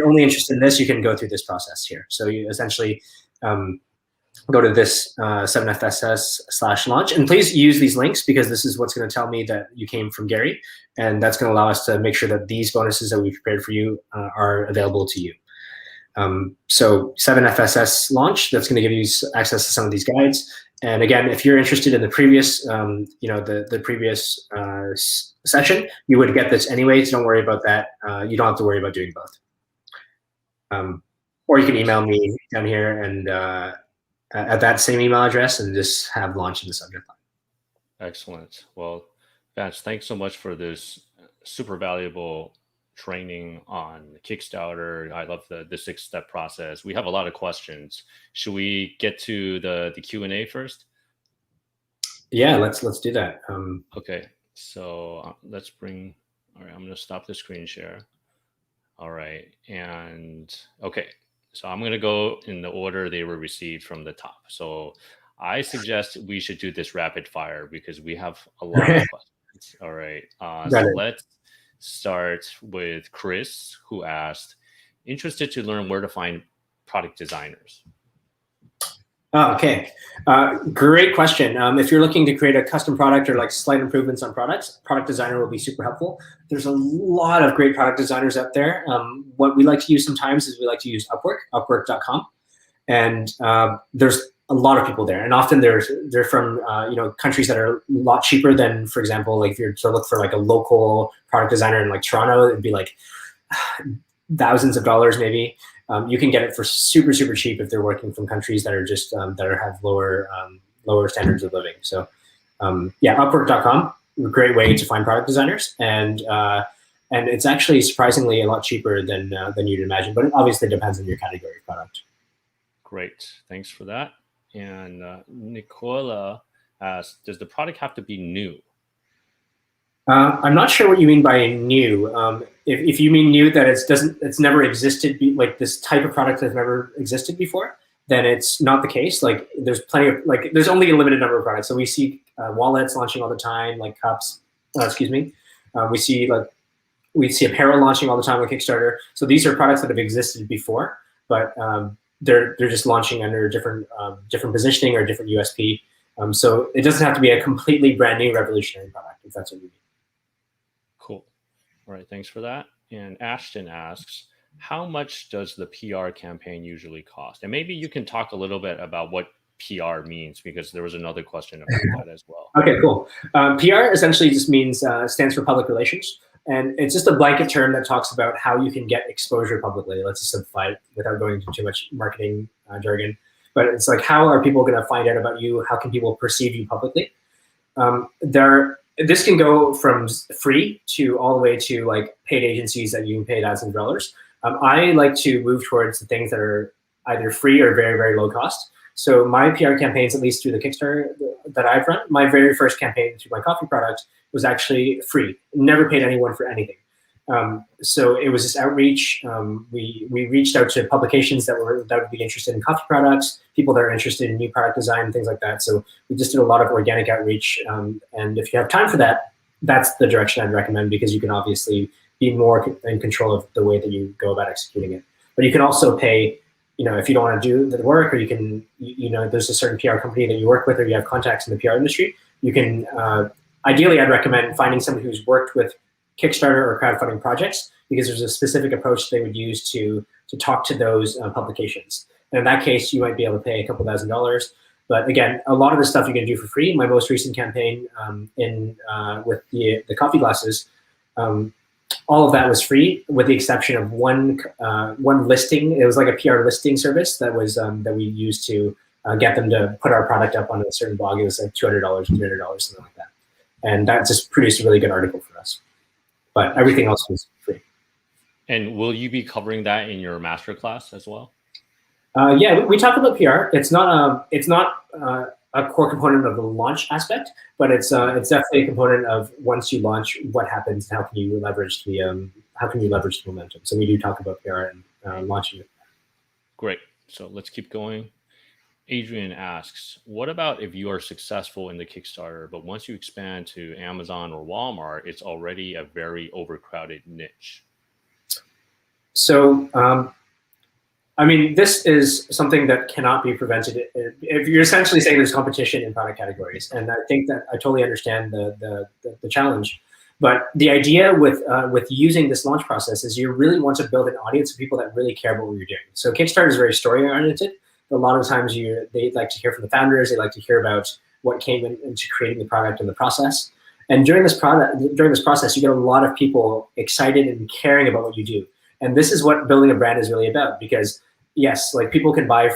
only interested in this, you can go through this process here. So you essentially go to this 7FSS/launch, and please use these links, because this is what's going to tell me that you came from Gary, and that's going to allow us to make sure that these bonuses that we've prepared for you are available to you. So 7FSS launch, that's going to give you access to some of these guides. And again, if you're interested in the previous, the previous session, you would get this anyways. Don't worry about that. You don't have to worry about doing both. Or you can email me down here and at that same email address, and just have launch in the subject line. Excellent. Well, Vance, thanks so much for this super valuable training on Kickstarter. I love the 6-step process. We have a lot of questions. Should we get to the Q&A first? Yeah, let's do that. Okay, so let's bring. All right, I'm going to stop the screen share. All right, and okay. So I'm going to go in the order they were received from the top. So I suggest we should do this rapid fire because we have a lot of questions. All right. So let's start with Chris, who asked, interested to learn where to find product designers. Oh, okay. Great question. If you're looking to create a custom product or like slight improvements on products, product designer will be super helpful. There's a lot of great product designers out there. What we like to use sometimes is we like to use Upwork, upwork.com. And there's a lot of people there. And often they're from countries that are a lot cheaper than, for example, like if you're to look for like a local product designer in like Toronto, it'd be like thousands of dollars maybe. You can get it for super, super cheap if they're working from countries that are just have lower standards of living. So yeah, Upwork.com, a great way to find product designers, and it's actually surprisingly a lot cheaper than you'd imagine. But it obviously depends on your category of product. Great, thanks for that. And Nicola asks, does the product have to be new? I'm not sure what you mean by new. If you mean new, that it's never existed, like this type of product has never existed before, then it's not the case. Like there's plenty of, like there's only a limited number of products. So we see wallets launching all the time, like cups. We see apparel launching all the time on Kickstarter. So these are products that have existed before, but they're just launching under a different positioning or a different USP. So it doesn't have to be a completely brand new revolutionary product, if that's what you mean. Cool. All right, thanks for that. And Ashton asks, how much does the PR campaign usually cost? And maybe you can talk a little bit about what PR means, because there was another question about that as well. Okay, cool. PR essentially just means stands for public relations, and it's just a blanket term that talks about how you can get exposure publicly. Let's just simplify it without going into too much marketing jargon. But it's like, how are people going to find out about you? How can people perceive you publicly? This can go from free to all the way to like paid agencies that you can pay thousands of dollars. I like to move towards the things that are either free or very, very low cost. So my PR campaigns, at least through the Kickstarter that I've run, my very first campaign through my coffee product was actually free. Never paid anyone for anything. So it was this outreach. We reached out to publications that would be interested in coffee products, people that are interested in new product design, things like that. So we just did a lot of organic outreach. And if you have time for that, that's the direction I'd recommend, because you can obviously be more in control of the way that you go about executing it. But you can also pay, if you don't want to do the work, or you can, there's a certain PR company that you work with, or you have contacts in the PR industry, you can, ideally, I'd recommend finding somebody who's worked with Kickstarter or crowdfunding projects, because there's a specific approach they would use to talk to those publications. And in that case, you might be able to pay a couple $1,000s. But again, a lot of the stuff you can do for free. My most recent campaign with the coffee glasses, all of that was free, with the exception of one listing. It was like a PR listing service that was that we used to get them to put our product up on a certain blog. It was like $200, $300, something like that. And that just produced a really good article for us. But everything else was free. And will you be covering that in your masterclass as well? Yeah, we talk about PR. It's not a core component of the launch aspect, but it's definitely a component of, once you launch, what happens, and how can you leverage the momentum. So we do talk about PR and launching it. Great. So let's keep going. Adrian asks, what about if you are successful in the Kickstarter, but once you expand to Amazon or Walmart, it's already a very overcrowded niche? So, I mean, this is something that cannot be prevented. If you're essentially saying there's competition in product categories, and I think that I totally understand the challenge. But the idea with using this launch process is you really want to build an audience of people that really care about what you're doing. So Kickstarter is very story-oriented. A lot of times they like to hear from the founders. They like to hear about what came into creating the product and the process. And during this process, you get a lot of people excited and caring about what you do. And this is what building a brand is really about, because yes, like people can buy,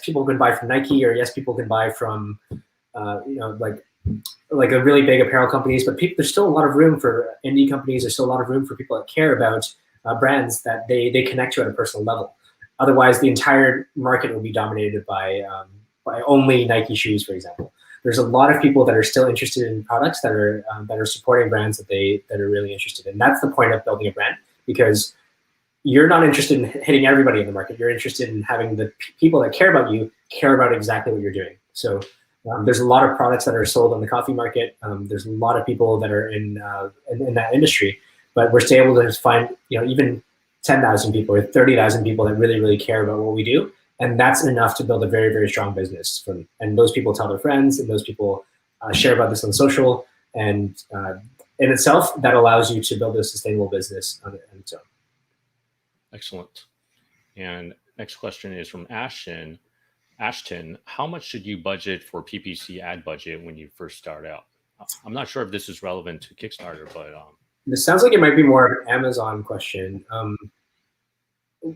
people can buy from Nike, or yes, people can buy from, like a really big apparel companies, but there's still a lot of room for indie companies. There's still a lot of room for people that care about brands that they connect to at a personal level. Otherwise, the entire market will be dominated by only Nike shoes, for example. There's a lot of people that are still interested in products that are supporting brands that are really interested in. That's the point of building a brand, because you're not interested in hitting everybody in the market. You're interested in having the people that care about you care about exactly what you're doing. So there's a lot of products that are sold on the coffee market. There's a lot of people that are in that industry, but we're still able to find even 10,000 people or 30,000 people that really, really care about what we do. And that's enough to build a very, very strong business. And those people tell their friends, and those people share about this on social. And in itself, that allows you to build a sustainable business on its own. Excellent. And next question is from Ashton. How much should you budget for PPC ad budget when you first start out? I'm not sure if this is relevant to Kickstarter, but this sounds like it might be more of an Amazon question.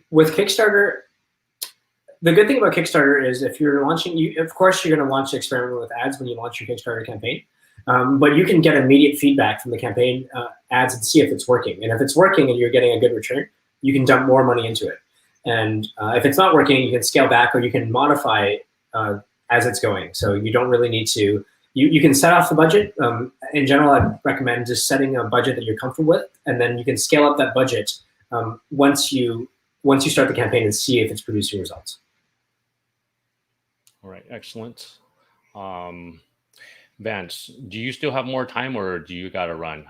With Kickstarter, the good thing about Kickstarter is if you're launching, of course, you're going to want to experiment with ads when you launch your Kickstarter campaign. But you can get immediate feedback from the campaign ads and see if it's working. And if it's working and you're getting a good return, you can dump more money into it. And if it's not working, you can scale back, or you can modify as it's going. So you don't really need to. You can set off the budget. In general, I'd recommend just setting a budget that you're comfortable with, and then you can scale up that budget once you start the campaign and see if it's producing results. All right, excellent. Vance, do you still have more time, or do you got to run?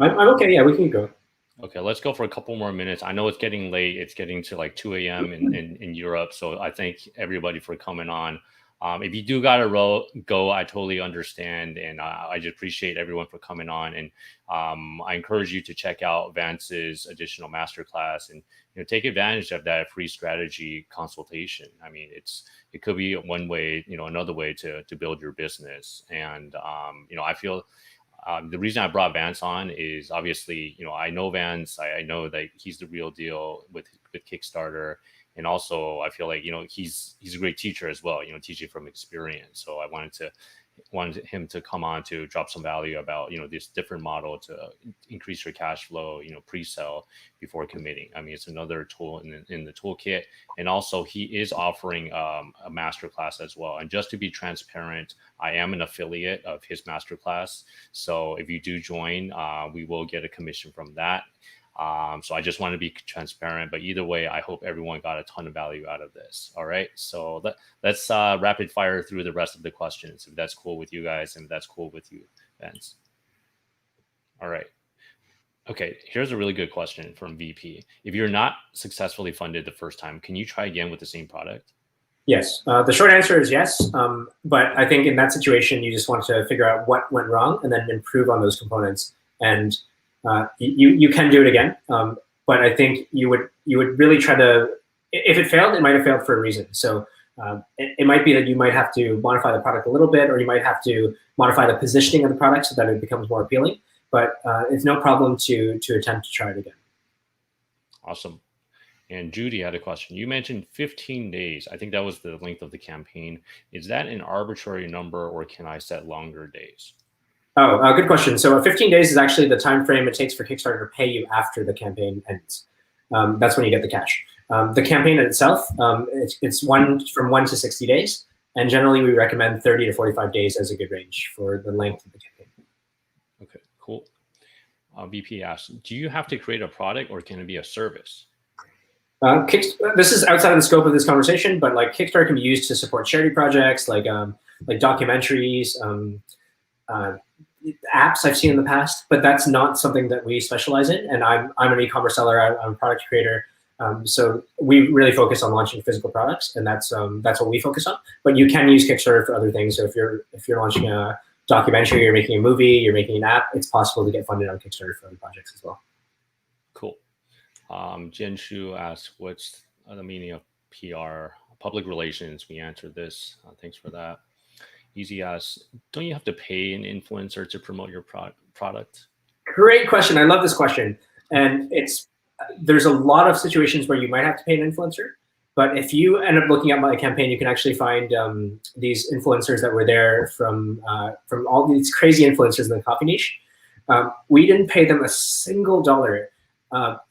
I'm okay. Yeah, we can go. Okay, let's go for a couple more minutes. I know it's getting late. It's getting to like 2 a.m. in Europe. So I thank everybody for coming on. If you do gotta go, I totally understand, and I just appreciate everyone for coming on. And I encourage you to check out Vance's additional masterclass, and take advantage of that free strategy consultation. I mean, it could be one way, another way to build your business. And I feel the reason I brought Vance on is obviously, I know Vance. I know that he's the real deal with Kickstarter. And also, I feel like, he's a great teacher as well, teaching from experience. So I wanted him to come on to drop some value about, this different model to increase your cash flow, pre-sell before committing. I mean, it's another tool in the toolkit. And also, he is offering a masterclass as well. And just to be transparent, I am an affiliate of his masterclass. So if you do join, we will get a commission from that. So I just want to be transparent, but either way, I hope everyone got a ton of value out of this. All right. So let's rapid fire through the rest of the questions, if that's cool with you guys and if that's cool with you, Vince. All right. Okay. Here's a really good question from VP. If you're not successfully funded the first time, can you try again with the same product? Yes. The short answer is yes. But I think in that situation, you just want to figure out what went wrong and then improve on those components. And you can do it again, but I think you would really try to. If it failed, it might have failed for a reason. So it might be that you might have to modify the product a little bit, or you might have to modify the positioning of the product so that it becomes more appealing. But it's no problem to attempt to try it again. Awesome. And Judy had a question. You mentioned 15 days. I think that was the length of the campaign. Is that an arbitrary number, or can I set longer days? Oh, good question. So 15 days is actually the time frame it takes for Kickstarter to pay you after the campaign ends. That's when you get the cash. The campaign itself, it's from 1 to 60 days. And generally, we recommend 30 to 45 days as a good range for the length of the campaign. Okay, cool. VP asks, do you have to create a product, or can it be a service? This is outside of the scope of this conversation, but like Kickstarter can be used to support charity projects, like documentaries, apps I've seen in the past, but that's not something that we specialize in. And I'm an e-commerce seller. I'm a product creator. So we really focus on launching physical products, and that's what we focus on. But you can use Kickstarter for other things. So if you're launching a documentary, you're making a movie, you're making an app, it's possible to get funded on Kickstarter for other projects as well. Cool. Jen Shu asks, what's the meaning of PR? Public relations. We answered this. Thanks for that. Easy asks, don't you have to pay an influencer to promote your product? Great question. I love this question. And there's a lot of situations where you might have to pay an influencer. But if you end up looking at my campaign, you can actually find these influencers that were there from all these crazy influencers in the coffee niche. We didn't pay them a single dollar.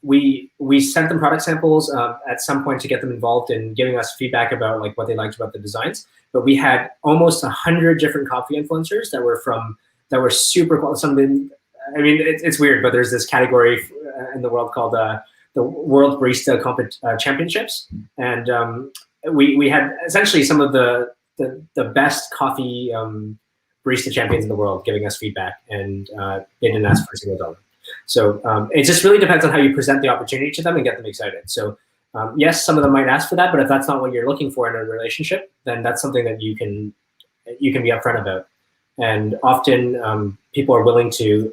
We sent them product samples at some point to get them involved in giving us feedback about like what they liked about the designs. But we had almost 100 different coffee influencers that were super cool. It's weird, but there's this category in the world called the World Barista Championships, and we had essentially some of the best coffee barista champions in the world giving us feedback, and they didn't ask for a single dollar. So it just really depends on how you present the opportunity to them and get them excited. So yes, some of them might ask for that, but if that's not what you're looking for in a relationship, then that's something that you can be upfront about. And often people are willing to,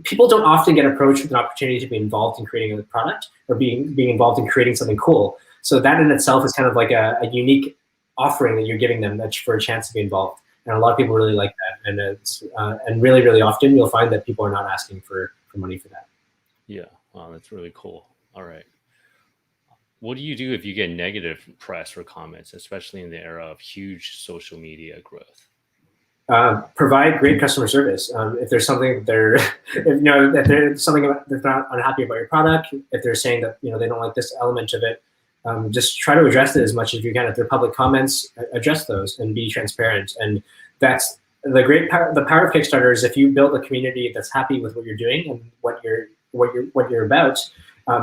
people don't often get approached with an opportunity to be involved in creating a product or being involved in creating something cool. So that in itself is kind of like a unique offering that you're giving them that's for a chance to be involved. And a lot of people really like that. And really, really often you'll find that people are not asking for money for that. Yeah, wow, that's really cool. All right. What do you do if you get negative press or comments, especially in the era of huge social media growth? Provide great customer service. If there's something if there's something they're not unhappy about your product, if they're saying that they don't like this element of it, just try to address it as much as you can. If they're public comments, address those and be transparent. And that's the great power. The power of Kickstarter is if you build a community that's happy with what you're doing and what you're about,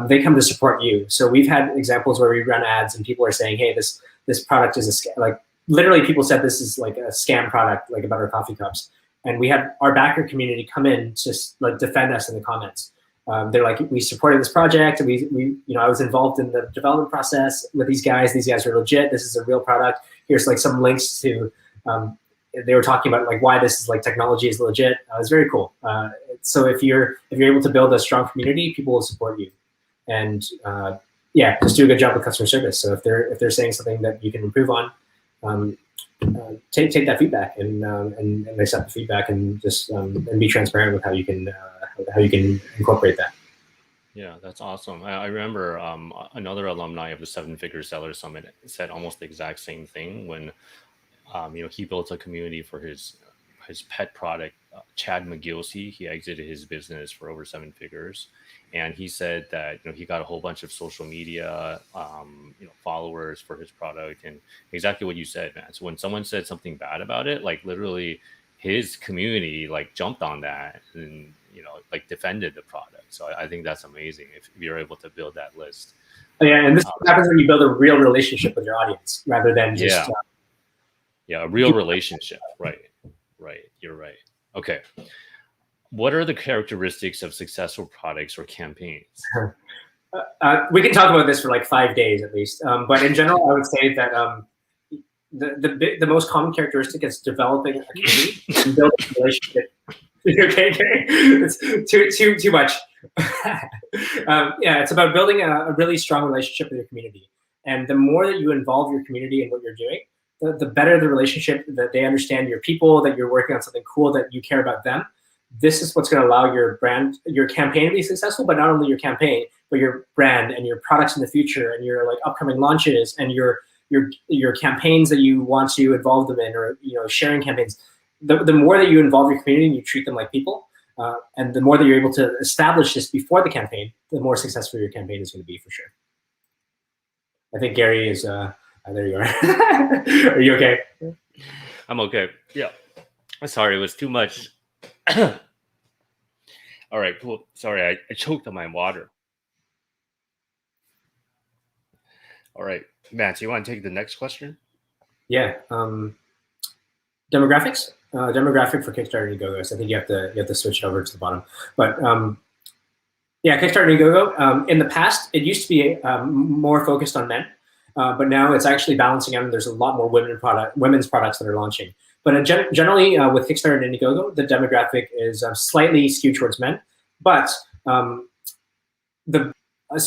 they come to support you. So we've had examples where we run ads and people are saying, "Hey, this product is a scam." Like literally, people said this is like a scam product, like about our coffee cups. And we had our backer community come in to like defend us in the comments. they're like, we supported this project, and I was involved in the development process with these guys. These guys are legit. This is a real product. Here's like some links to. They were talking about like why this is like technology is legit. It's very cool. So if you're able to build a strong community, people will support you, and just do a good job with customer service. So if they're saying something that you can improve on, take that feedback and accept the feedback, and just and be transparent with how you can incorporate that. Yeah, that's awesome. I remember another alumni of the Seven Figure Seller Summit said almost the exact same thing when he built a community for his pet product, Chad McGilsey. He exited his business for over 7 figures, and he said that he got a whole bunch of social media followers for his product, and exactly what you said, man. So when someone said something bad about it, like literally his community like jumped on that and like defended the product. So I think that's amazing if you're able to build that list. Yeah, and this happens when you build a real relationship with your audience rather than just a real relationship. Right. You're right. Okay. What are the characteristics of successful products or campaigns? We can talk about this for like 5 days at least. But in general, I would say that the most common characteristic is developing a community and building a relationship. Okay. It's too much. It's about building a really strong relationship with your community. And the more that you involve your community in what you're doing, the better the relationship, that they understand your people, that you're working on something cool, that you care about them. This is what's going to allow your brand, your campaign to be successful, but not only your campaign, but your brand and your products in the future and your like upcoming launches and your campaigns that you want to involve them in, or sharing campaigns. The more that you involve your community and you treat them like people, and the more that you're able to establish this before the campaign, the more successful your campaign is going to be for sure. I think Gary is. There you are. Are you okay? I'm okay. Yeah. Sorry, it was too much. All right, cool. Sorry, I choked on my water. All right, Matt, you want to take the next question? Yeah. Demographics. Demographic for Kickstarter and Indiegogo. So I think you have to switch it over to the bottom. But Kickstarter and Indiegogo. In the past, it used to be more focused on men. But now it's actually balancing out, and there's a lot more women's products that are launching. But generally, with Kickstarter and Indiegogo, the demographic is slightly skewed towards men. But like I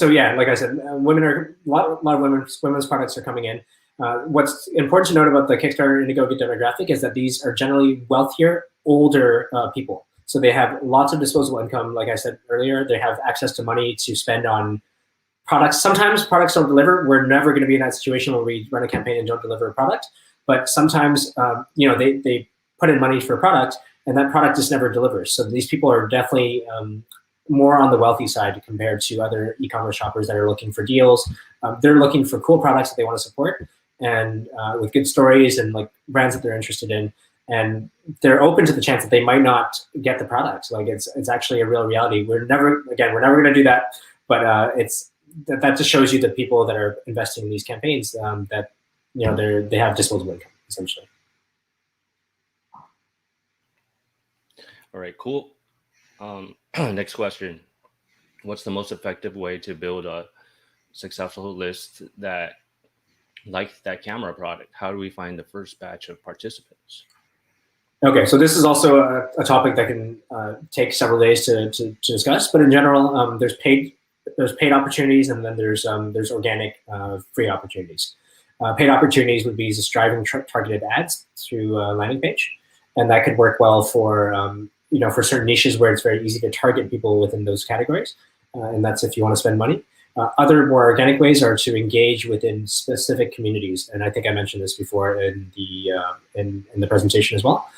said, women are a lot of women's products are coming in. What's important to note about the Kickstarter and Indiegogo demographic is that these are generally wealthier, older people. So they have lots of disposable income. Like I said earlier, they have access to money to spend on products. Sometimes products don't deliver. We're never going to be in that situation where we run a campaign and don't deliver a product. But sometimes, they put in money for a product and that product just never delivers. So these people are definitely more on the wealthy side compared to other e-commerce shoppers that are looking for deals. They're looking for cool products that they want to support, and with good stories and like brands that they're interested in. And they're open to the chance that they might not get the product. Like it's actually a real reality. We're never going to do that. But that just shows you the people that are investing in these campaigns that they have disposable income essentially. All right, cool. Next question. What's the most effective way to build a successful list that like that camera product? How do we find the first batch of participants? Okay, so this is also a topic that can take several days to discuss. But in general, there's paid opportunities, and then there's organic free opportunities. Paid opportunities would be just driving targeted ads through a landing page, and that could work well for for certain niches where it's very easy to target people within those categories, and that's if you want to spend money. Other more organic ways are to engage within specific communities, and I think I mentioned this before in the presentation as well.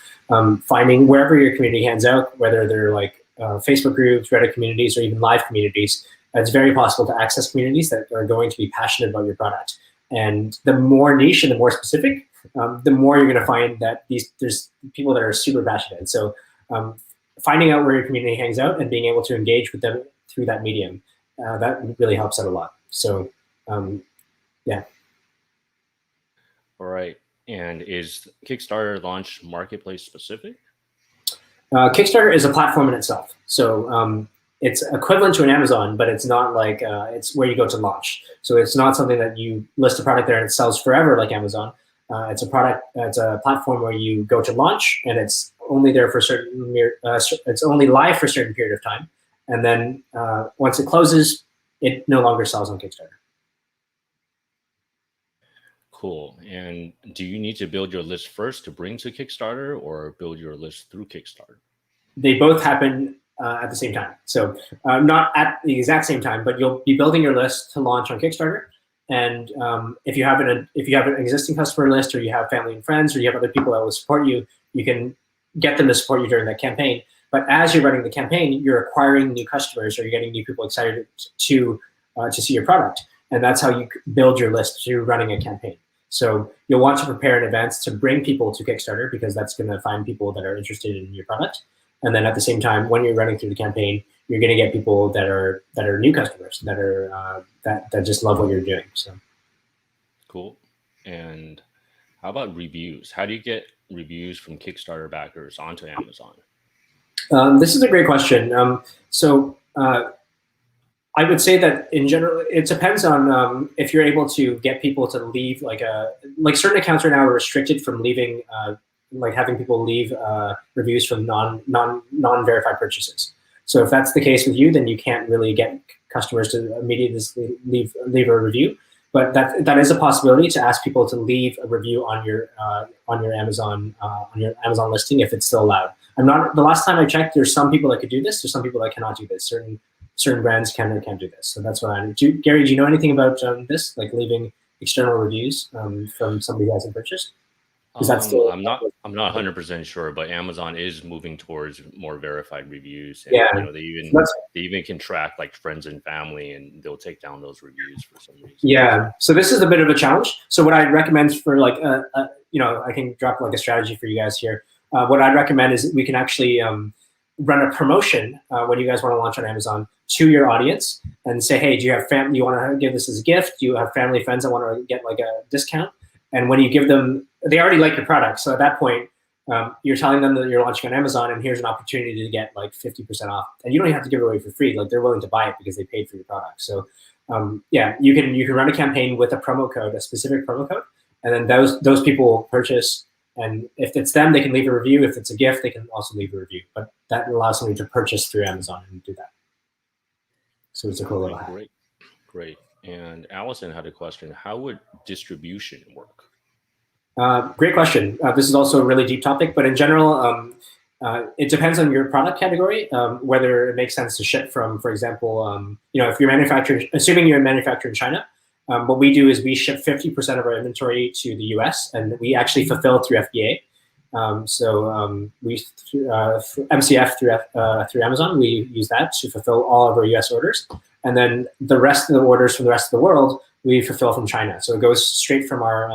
Finding wherever your community hands out, whether they're like Facebook groups, Reddit communities, or even live communities, it's very possible to access communities that are going to be passionate about your product. And the more niche and the more specific, the more you're going to find that there's people that are super passionate. So finding out where your community hangs out and being able to engage with them through that medium, that really helps out a lot. So, yeah. All right. And is Kickstarter launch marketplace specific? Kickstarter is a platform in itself. So it's equivalent to an Amazon, but it's not like it's where you go to launch. So it's not something that you list a product there and it sells forever like Amazon. It's a platform where you go to launch, and it's only there for it's only live for a certain period of time, and then once it closes, it no longer sells on Kickstarter. Cool. And do you need to build your list first to bring to Kickstarter, or build your list through Kickstarter? They both happen at the same time. So not at the exact same time, but you'll be building your list to launch on Kickstarter. And if you have an existing customer list, or you have family and friends, or you have other people that will support you, you can get them to support you during that campaign. But as you're running the campaign, you're acquiring new customers, or you're getting new people excited to see your product. And that's how you build your list through running a campaign. So you'll want to prepare in advance to bring people to Kickstarter, because that's going to find people that are interested in your product. And then at the same time, when you're running through the campaign, you're going to get people that are new customers, that are that just love what you're doing. So cool. And how about reviews? How do you get reviews from Kickstarter backers onto Amazon? This is a great question. I would say that in general, it depends on if you're able to get people to leave like certain accounts right now are restricted from leaving, like having people leave reviews from non-verified purchases. So if that's the case with you, then you can't really get customers to immediately leave a review. But that is a possibility, to ask people to leave a review on your Amazon listing if it's still allowed. The last time I checked, there's some people that could do this. There's some people that cannot do this. Certain brands can or can't do this. So that's what I do. Gary, do you know anything about this, like leaving external reviews from somebody who hasn't purchased? Is that still? I'm not 100% sure, but Amazon is moving towards more verified reviews. And, yeah, they even can track like friends and family, and they'll take down those reviews for some reason. Yeah. So this is a bit of a challenge. So what I'd recommend for like I can drop like a strategy for you guys here. What I'd recommend is we can actually run a promotion when you guys want to launch on Amazon to your audience and say, hey, do you have family? You want to give this as a gift? Do you have family, friends that want to get like a discount? And when you give them, they already like your product. So at that point, you're telling them that you're launching on Amazon, and here's an opportunity to get like 50% off. And you don't even have to give it away for free. Like, they're willing to buy it because they paid for your product. So yeah, you can run a campaign with a promo code, a specific promo code, and then those people will purchase. And if it's them, they can leave a review. If it's a gift, they can also leave a review. But that allows somebody to purchase through Amazon and do that. So it's a cool little hack. Great. And Allison had a question. How would distribution work? Great question. This is also a really deep topic, but in general, it depends on your product category, whether it makes sense to ship from, for example, if you're manufacturing, assuming you're manufacturing in China, what we do is we ship 50% of our inventory to the US, and we actually fulfill through FBA. We MCF through Amazon, we use that to fulfill all of our US orders. And then the rest of the orders from the rest of the world, we fulfill from China. So it goes straight from our,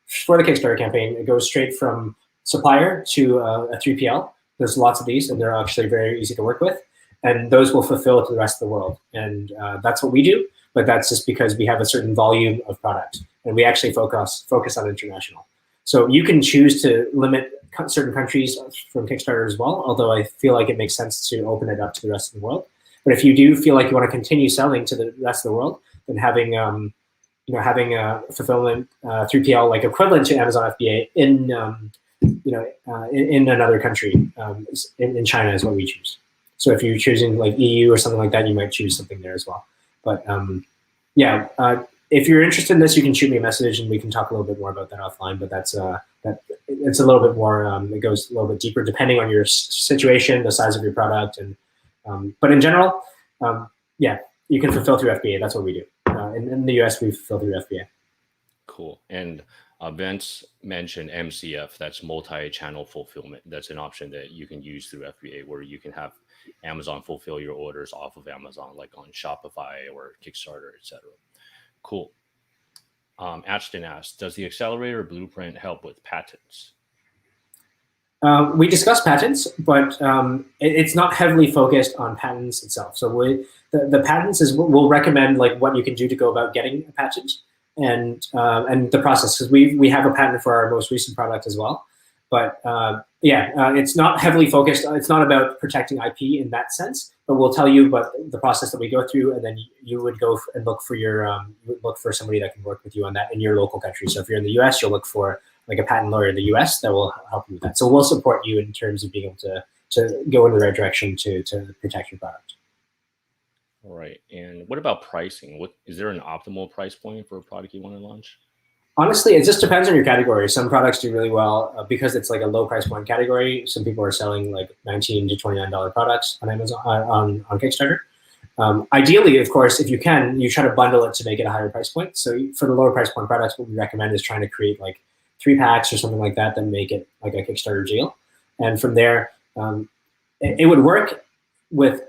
for the Kickstarter campaign, it goes straight from supplier to a 3PL. There's lots of these, and they're actually very easy to work with. And those will fulfill to the rest of the world. And that's what we do, but that's just because we have a certain volume of product, and we actually focus on international. So you can choose to limit certain countries from Kickstarter as well, although I feel like it makes sense to open it up to the rest of the world. But if you do feel like you want to continue selling to the rest of the world, then having a fulfillment 3PL like equivalent to Amazon FBA in another country, in China is what we choose. So if you're choosing like EU or something like that, you might choose something there as well. But if you're interested in this, you can shoot me a message and we can talk a little bit more about that offline. But it's a little bit more, it goes a little bit deeper depending on your situation, the size of your product, and but in general, you can fulfill through FBA. That's what we do. In the US, we fulfill through FBA. Cool. And Vince mentioned MCF, that's multi-channel fulfillment. That's an option that you can use through FBA, where you can have Amazon fulfill your orders off of Amazon, like on Shopify or Kickstarter, etc. Cool. Ashton asked, does the accelerator blueprint help with patents? We discuss patents, but it's not heavily focused on patents itself. So the patents is we'll recommend like what you can do to go about getting a patent and the process, because we have a patent for our most recent product as well. But it's not heavily focused. It's not about protecting IP in that sense, but we'll tell you about the process that we go through, and then you would go and look for somebody that can work with you on that in your local country. So if you're in the US, you'll look for like a patent lawyer in the US that will help you with that. So we'll support you in terms of being able to go in the right direction to protect your product. All right. And what about pricing? Is there an optimal price point for a product you want to launch? Honestly, it just depends on your category. Some products do really well because it's like a low price point category. Some people are selling like $19 to $29 products on Amazon on Kickstarter. Ideally, of course, if you can, you try to bundle it to make it a higher price point. So for the lower price point products, what we recommend is trying to create like 3 packs or something like that make it like a Kickstarter deal. And from there, it would work with.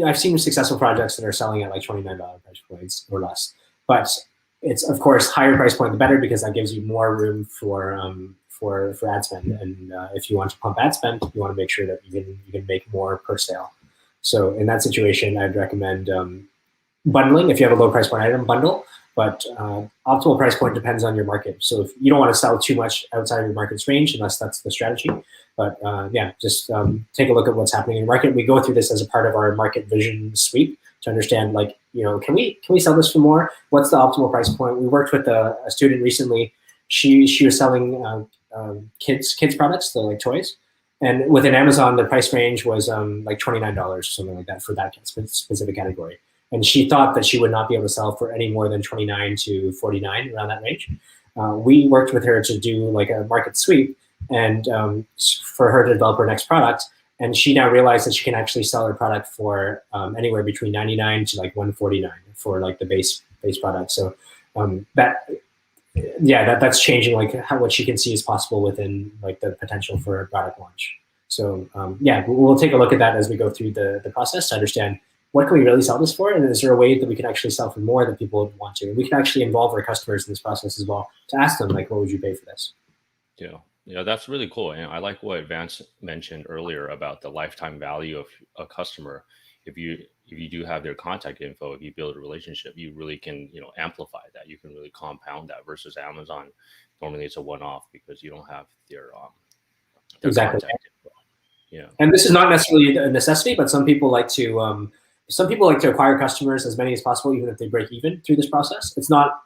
I've seen successful projects that are selling at like $29 price points or less, but it's of course higher price point the better, because that gives you more room for ad spend. And if you want to pump ad spend, you want to make sure that you can make more per sale. So in that situation, I'd recommend bundling. If you have a low price point item, bundle. But optimal price point depends on your market. So if you don't want to sell too much outside of your market's range, unless that's the strategy. But just take a look at what's happening in the market. We go through this as a part of our market vision sweep to understand, like, can we sell this for more? What's the optimal price point? We worked with a student recently. She was selling kids products, so like toys, and within Amazon, the price range was like $29 or something like that for that specific category. And she thought that she would not be able to sell for any more than $29 to $49, around that range. We worked with her to do like a market sweep and for her to develop her next product. And she now realized that she can actually sell her product for anywhere between $99 to like $149 for like the base product. So that's changing like what she can see is possible within like the potential for a product launch. So we'll take a look at that as we go through the process to understand what can we really sell this for, and is there a way that we can actually sell for more that people would want to. And we can actually involve our customers in this process as well to ask them, like, what would you pay for this? Yeah, that's really cool. And I like what Vance mentioned earlier about the lifetime value of a customer. If you do have their contact info, if you build a relationship, you really can amplify that. You can really compound that versus Amazon. Normally, it's a one-off because you don't have their exactly contact info. Yeah, and this is not necessarily a necessity, but some people like to acquire customers as many as possible, even if they break even through this process. It's not.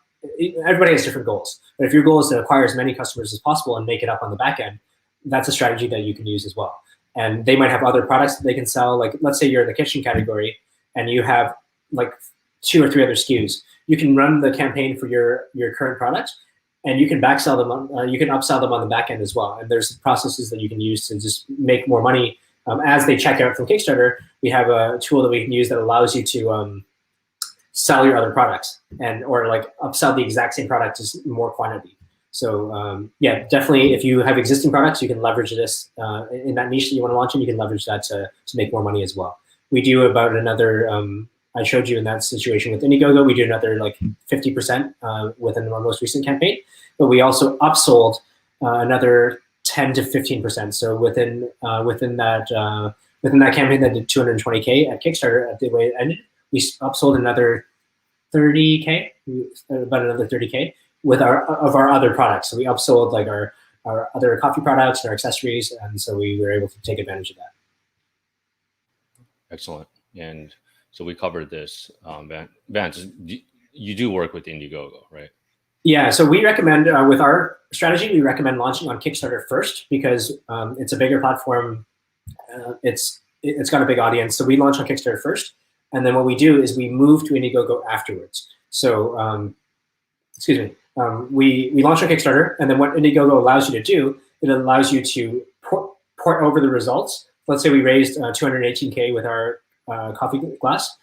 Everybody has different goals, but if your goal is to acquire as many customers as possible and make it up on the back end, that's a strategy that you can use as well. And they might have other products that they can sell. Like, let's say you're in the kitchen category and you have like 2 or 3 other SKUs. You can run the campaign for your current product, and you can backsell them. You can upsell them on the back end as well. And there's processes that you can use to just make more money as they check out from Kickstarter. We have a tool that we can use that allows you to sell your other products or like upsell the exact same product to more quantity. So definitely, if you have existing products, you can leverage this in that niche that you want to launch in. You can leverage that to make more money as well. We do about another. I showed you in that situation with Indiegogo. We do another like 50% within our most recent campaign, but we also upsold another 10 to 15%. So within that campaign that did 220K at Kickstarter at the way it ended, we upsold another 30K, about another 30K with our other products. So we upsold like our other coffee products and our accessories, and so we were able to take advantage of that. Excellent. And so we covered this. Vance, you do work with Indiegogo, right? Yeah, so we recommend, with our strategy, we recommend launching on Kickstarter first because it's a bigger platform. It's got a big audience. So we launch on Kickstarter first. And then what we do is we move to Indiegogo afterwards. So, we launch on Kickstarter, and then what Indiegogo allows you to do, it allows you to port over the results. Let's say we raised 218K with our coffee glass.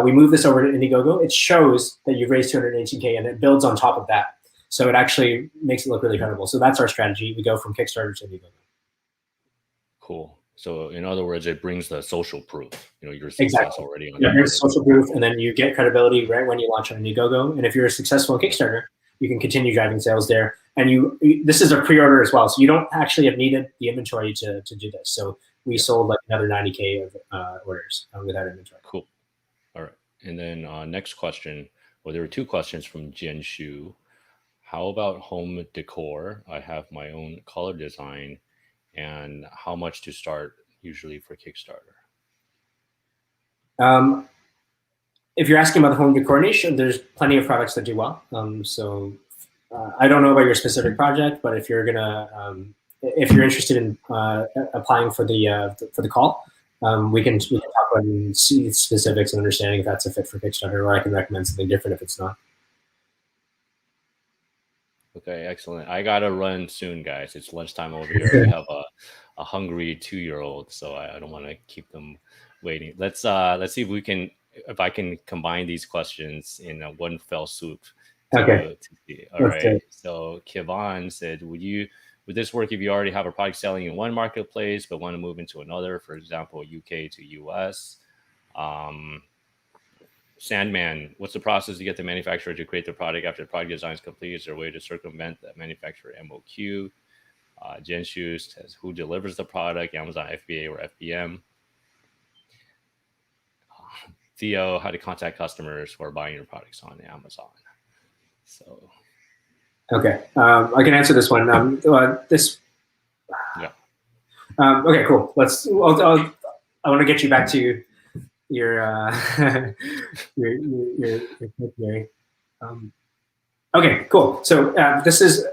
We move this over to Indiegogo. It shows that you've raised 218K, and it builds on top of that. So it actually makes it look really credible. So that's our strategy. We go from Kickstarter to Indiegogo. Cool. So in other words, it brings the social proof. Your success exactly. already. On there's social proof, and then you get credibility right when you launch on Indiegogo. And if you're successful in Kickstarter, you can continue driving sales there. And this is a pre-order as well, so you don't actually have needed the inventory to do this. So we sold like another 90K of orders without inventory. Cool. All right. And then next question. Well, there were 2 questions from Jian Shu. How about home decor? I have my own color design and how much to start usually for Kickstarter? If you're asking about the home decor niche, there's plenty of products that do well. I don't know about your specific project, but if you're if you're interested in applying for the call, we can talk about and see specifics and understanding if that's a fit for Kickstarter, or I can recommend something different if it's not. Okay, excellent. I gotta run soon, guys. It's lunchtime over here. We have a hungry 2-year-old, so I don't want to keep them waiting. Let's see if I can combine these questions in one fell swoop. Okay. To see. All right. So Kevon said, would this work if you already have a product selling in one marketplace but want to move into another, for example, UK to US? Sandman, what's the process to get the manufacturer to create the product after the product design is complete? Is there a way to circumvent the manufacturer MOQ? Jenshu says, who delivers the product? Amazon FBA or FBM? Theo, how to contact customers who are buying your products on Amazon. So, okay, I can answer this one. Yeah. Okay, cool. I want to get you back to your okay, cool. So this is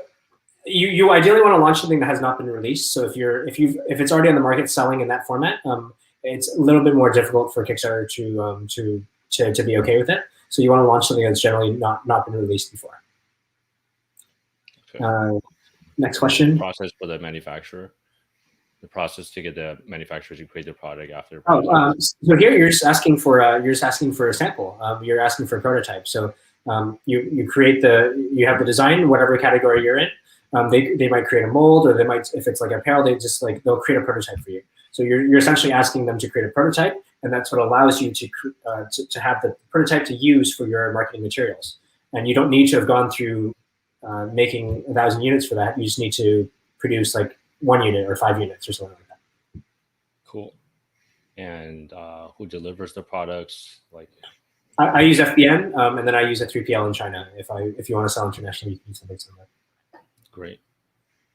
you ideally want to launch something that has not been released. So if it's already on the market selling in that format, it's a little bit more difficult for Kickstarter to be okay with it. So you want to launch something that's generally not been released before. Okay. Next question. The process for the manufacturer. The process to get the manufacturer to create the product after. So here you're just asking for a sample. You're asking for a prototype. So you have the design, whatever category you're in. They might create a mold, or they might, if it's like apparel, they'll create a prototype for you. So you're essentially asking them to create a prototype, and that's what allows you to have the prototype to use for your marketing materials. And you don't need to have gone through making 1,000 units for that. You just need to produce like 1 unit or 5 units or something like that. Cool. And who delivers the products? Like, I use FBM, and then I use a 3PL in China. If you want to sell internationally, you can use something similar. Great.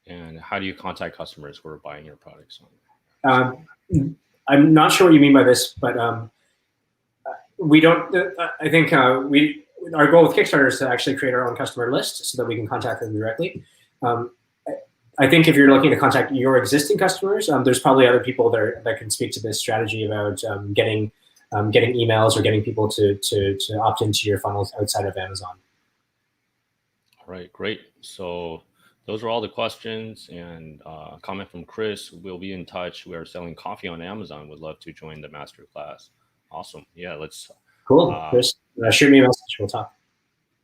And how do you contact customers who are buying your products? I'm not sure what you mean by this, but we don't. I think our goal with Kickstarter is to actually create our own customer list so that we can contact them directly. I think if you're looking to contact your existing customers, there's probably other people that can speak to this strategy about getting emails or getting people to opt into your funnels outside of Amazon. All right, great. So those are all the questions, and comment from Chris. We'll be in touch. We are selling coffee on Amazon. Would love to join the masterclass. Awesome. Yeah, let's. Cool. Chris, shoot me a message. We'll talk.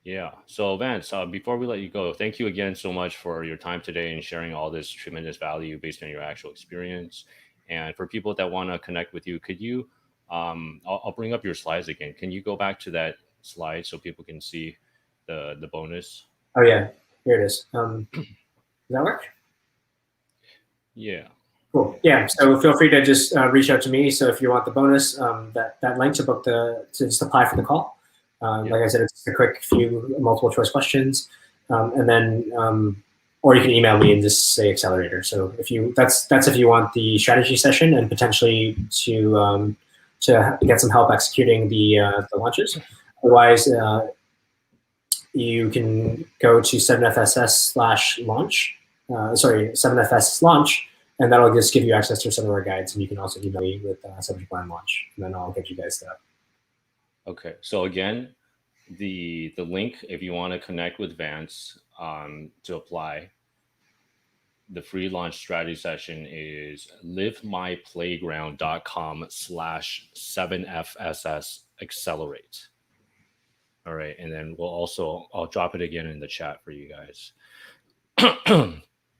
Yeah. So Vance, before we let you go, thank you again so much for your time today and sharing all this tremendous value based on your actual experience. And for people that want to connect with you, could you, I'll bring up your slides again. Can you go back to that slide so people can see the bonus? Oh yeah, here it is. Does that work? Yeah. Cool. Yeah. So feel free to just reach out to me. So if you want the bonus, that link to just apply for the call. Like I said, it's a quick few multiple choice questions, and then or you can email me and just say accelerator. So that's if you want the strategy session and potentially to get some help executing the launches. Otherwise, you can go to 7FSS/launch. 7FS launch, and that'll just give you access to some of our guides. And you can also email me with subject line launch, and then I'll get you guys that. Okay. So again, the link, if you want to connect with Vance to apply, the free launch strategy session is livemyplayground.com/7FSS accelerate. All right. And then I'll drop it again in the chat for you guys.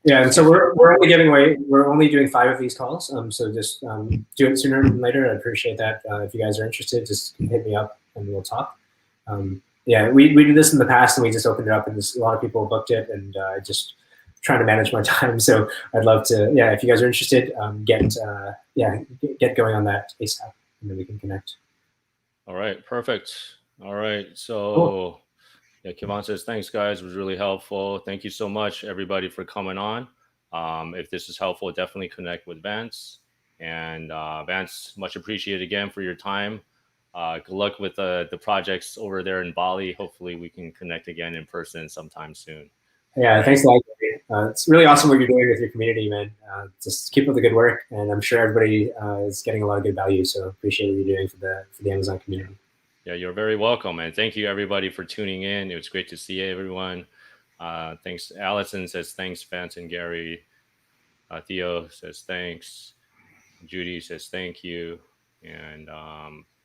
Yeah, and so we're only giving away. We're only doing 5 of these calls. So just do it sooner than later. I appreciate that. If you guys are interested, just hit me up and we'll talk. Yeah, we did this in the past and we just opened it up and a lot of people booked it, and just trying to manage my time. So I'd love to. Yeah, if you guys are interested, get going on that ASAP, and then we can connect. All right, perfect. All right, so. Cool. Yeah, Kevon says, thanks, guys. It was really helpful. Thank you so much, everybody, for coming on. If this is helpful, definitely connect with Vance. And Vance, much appreciated again for your time. Good luck with the projects over there in Bali. Hopefully, we can connect again in person sometime soon. Yeah, thanks a lot, Gary. It's really awesome what you're doing with your community, man. Just keep up the good work, and I'm sure everybody is getting a lot of good value. So appreciate what you're doing for the Amazon community. Yeah, you're very welcome, and thank you everybody for tuning in. It was great to see everyone. Thanks. Allison says thanks, Vance and Gary. Theo says thanks. Judy says thank you. And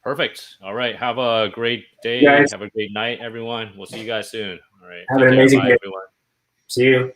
perfect. All right. Have a great day. You guys, Have a great night, everyone. We'll see you guys soon. All right. have an Take care. amazing Bye, day. everyone. See you.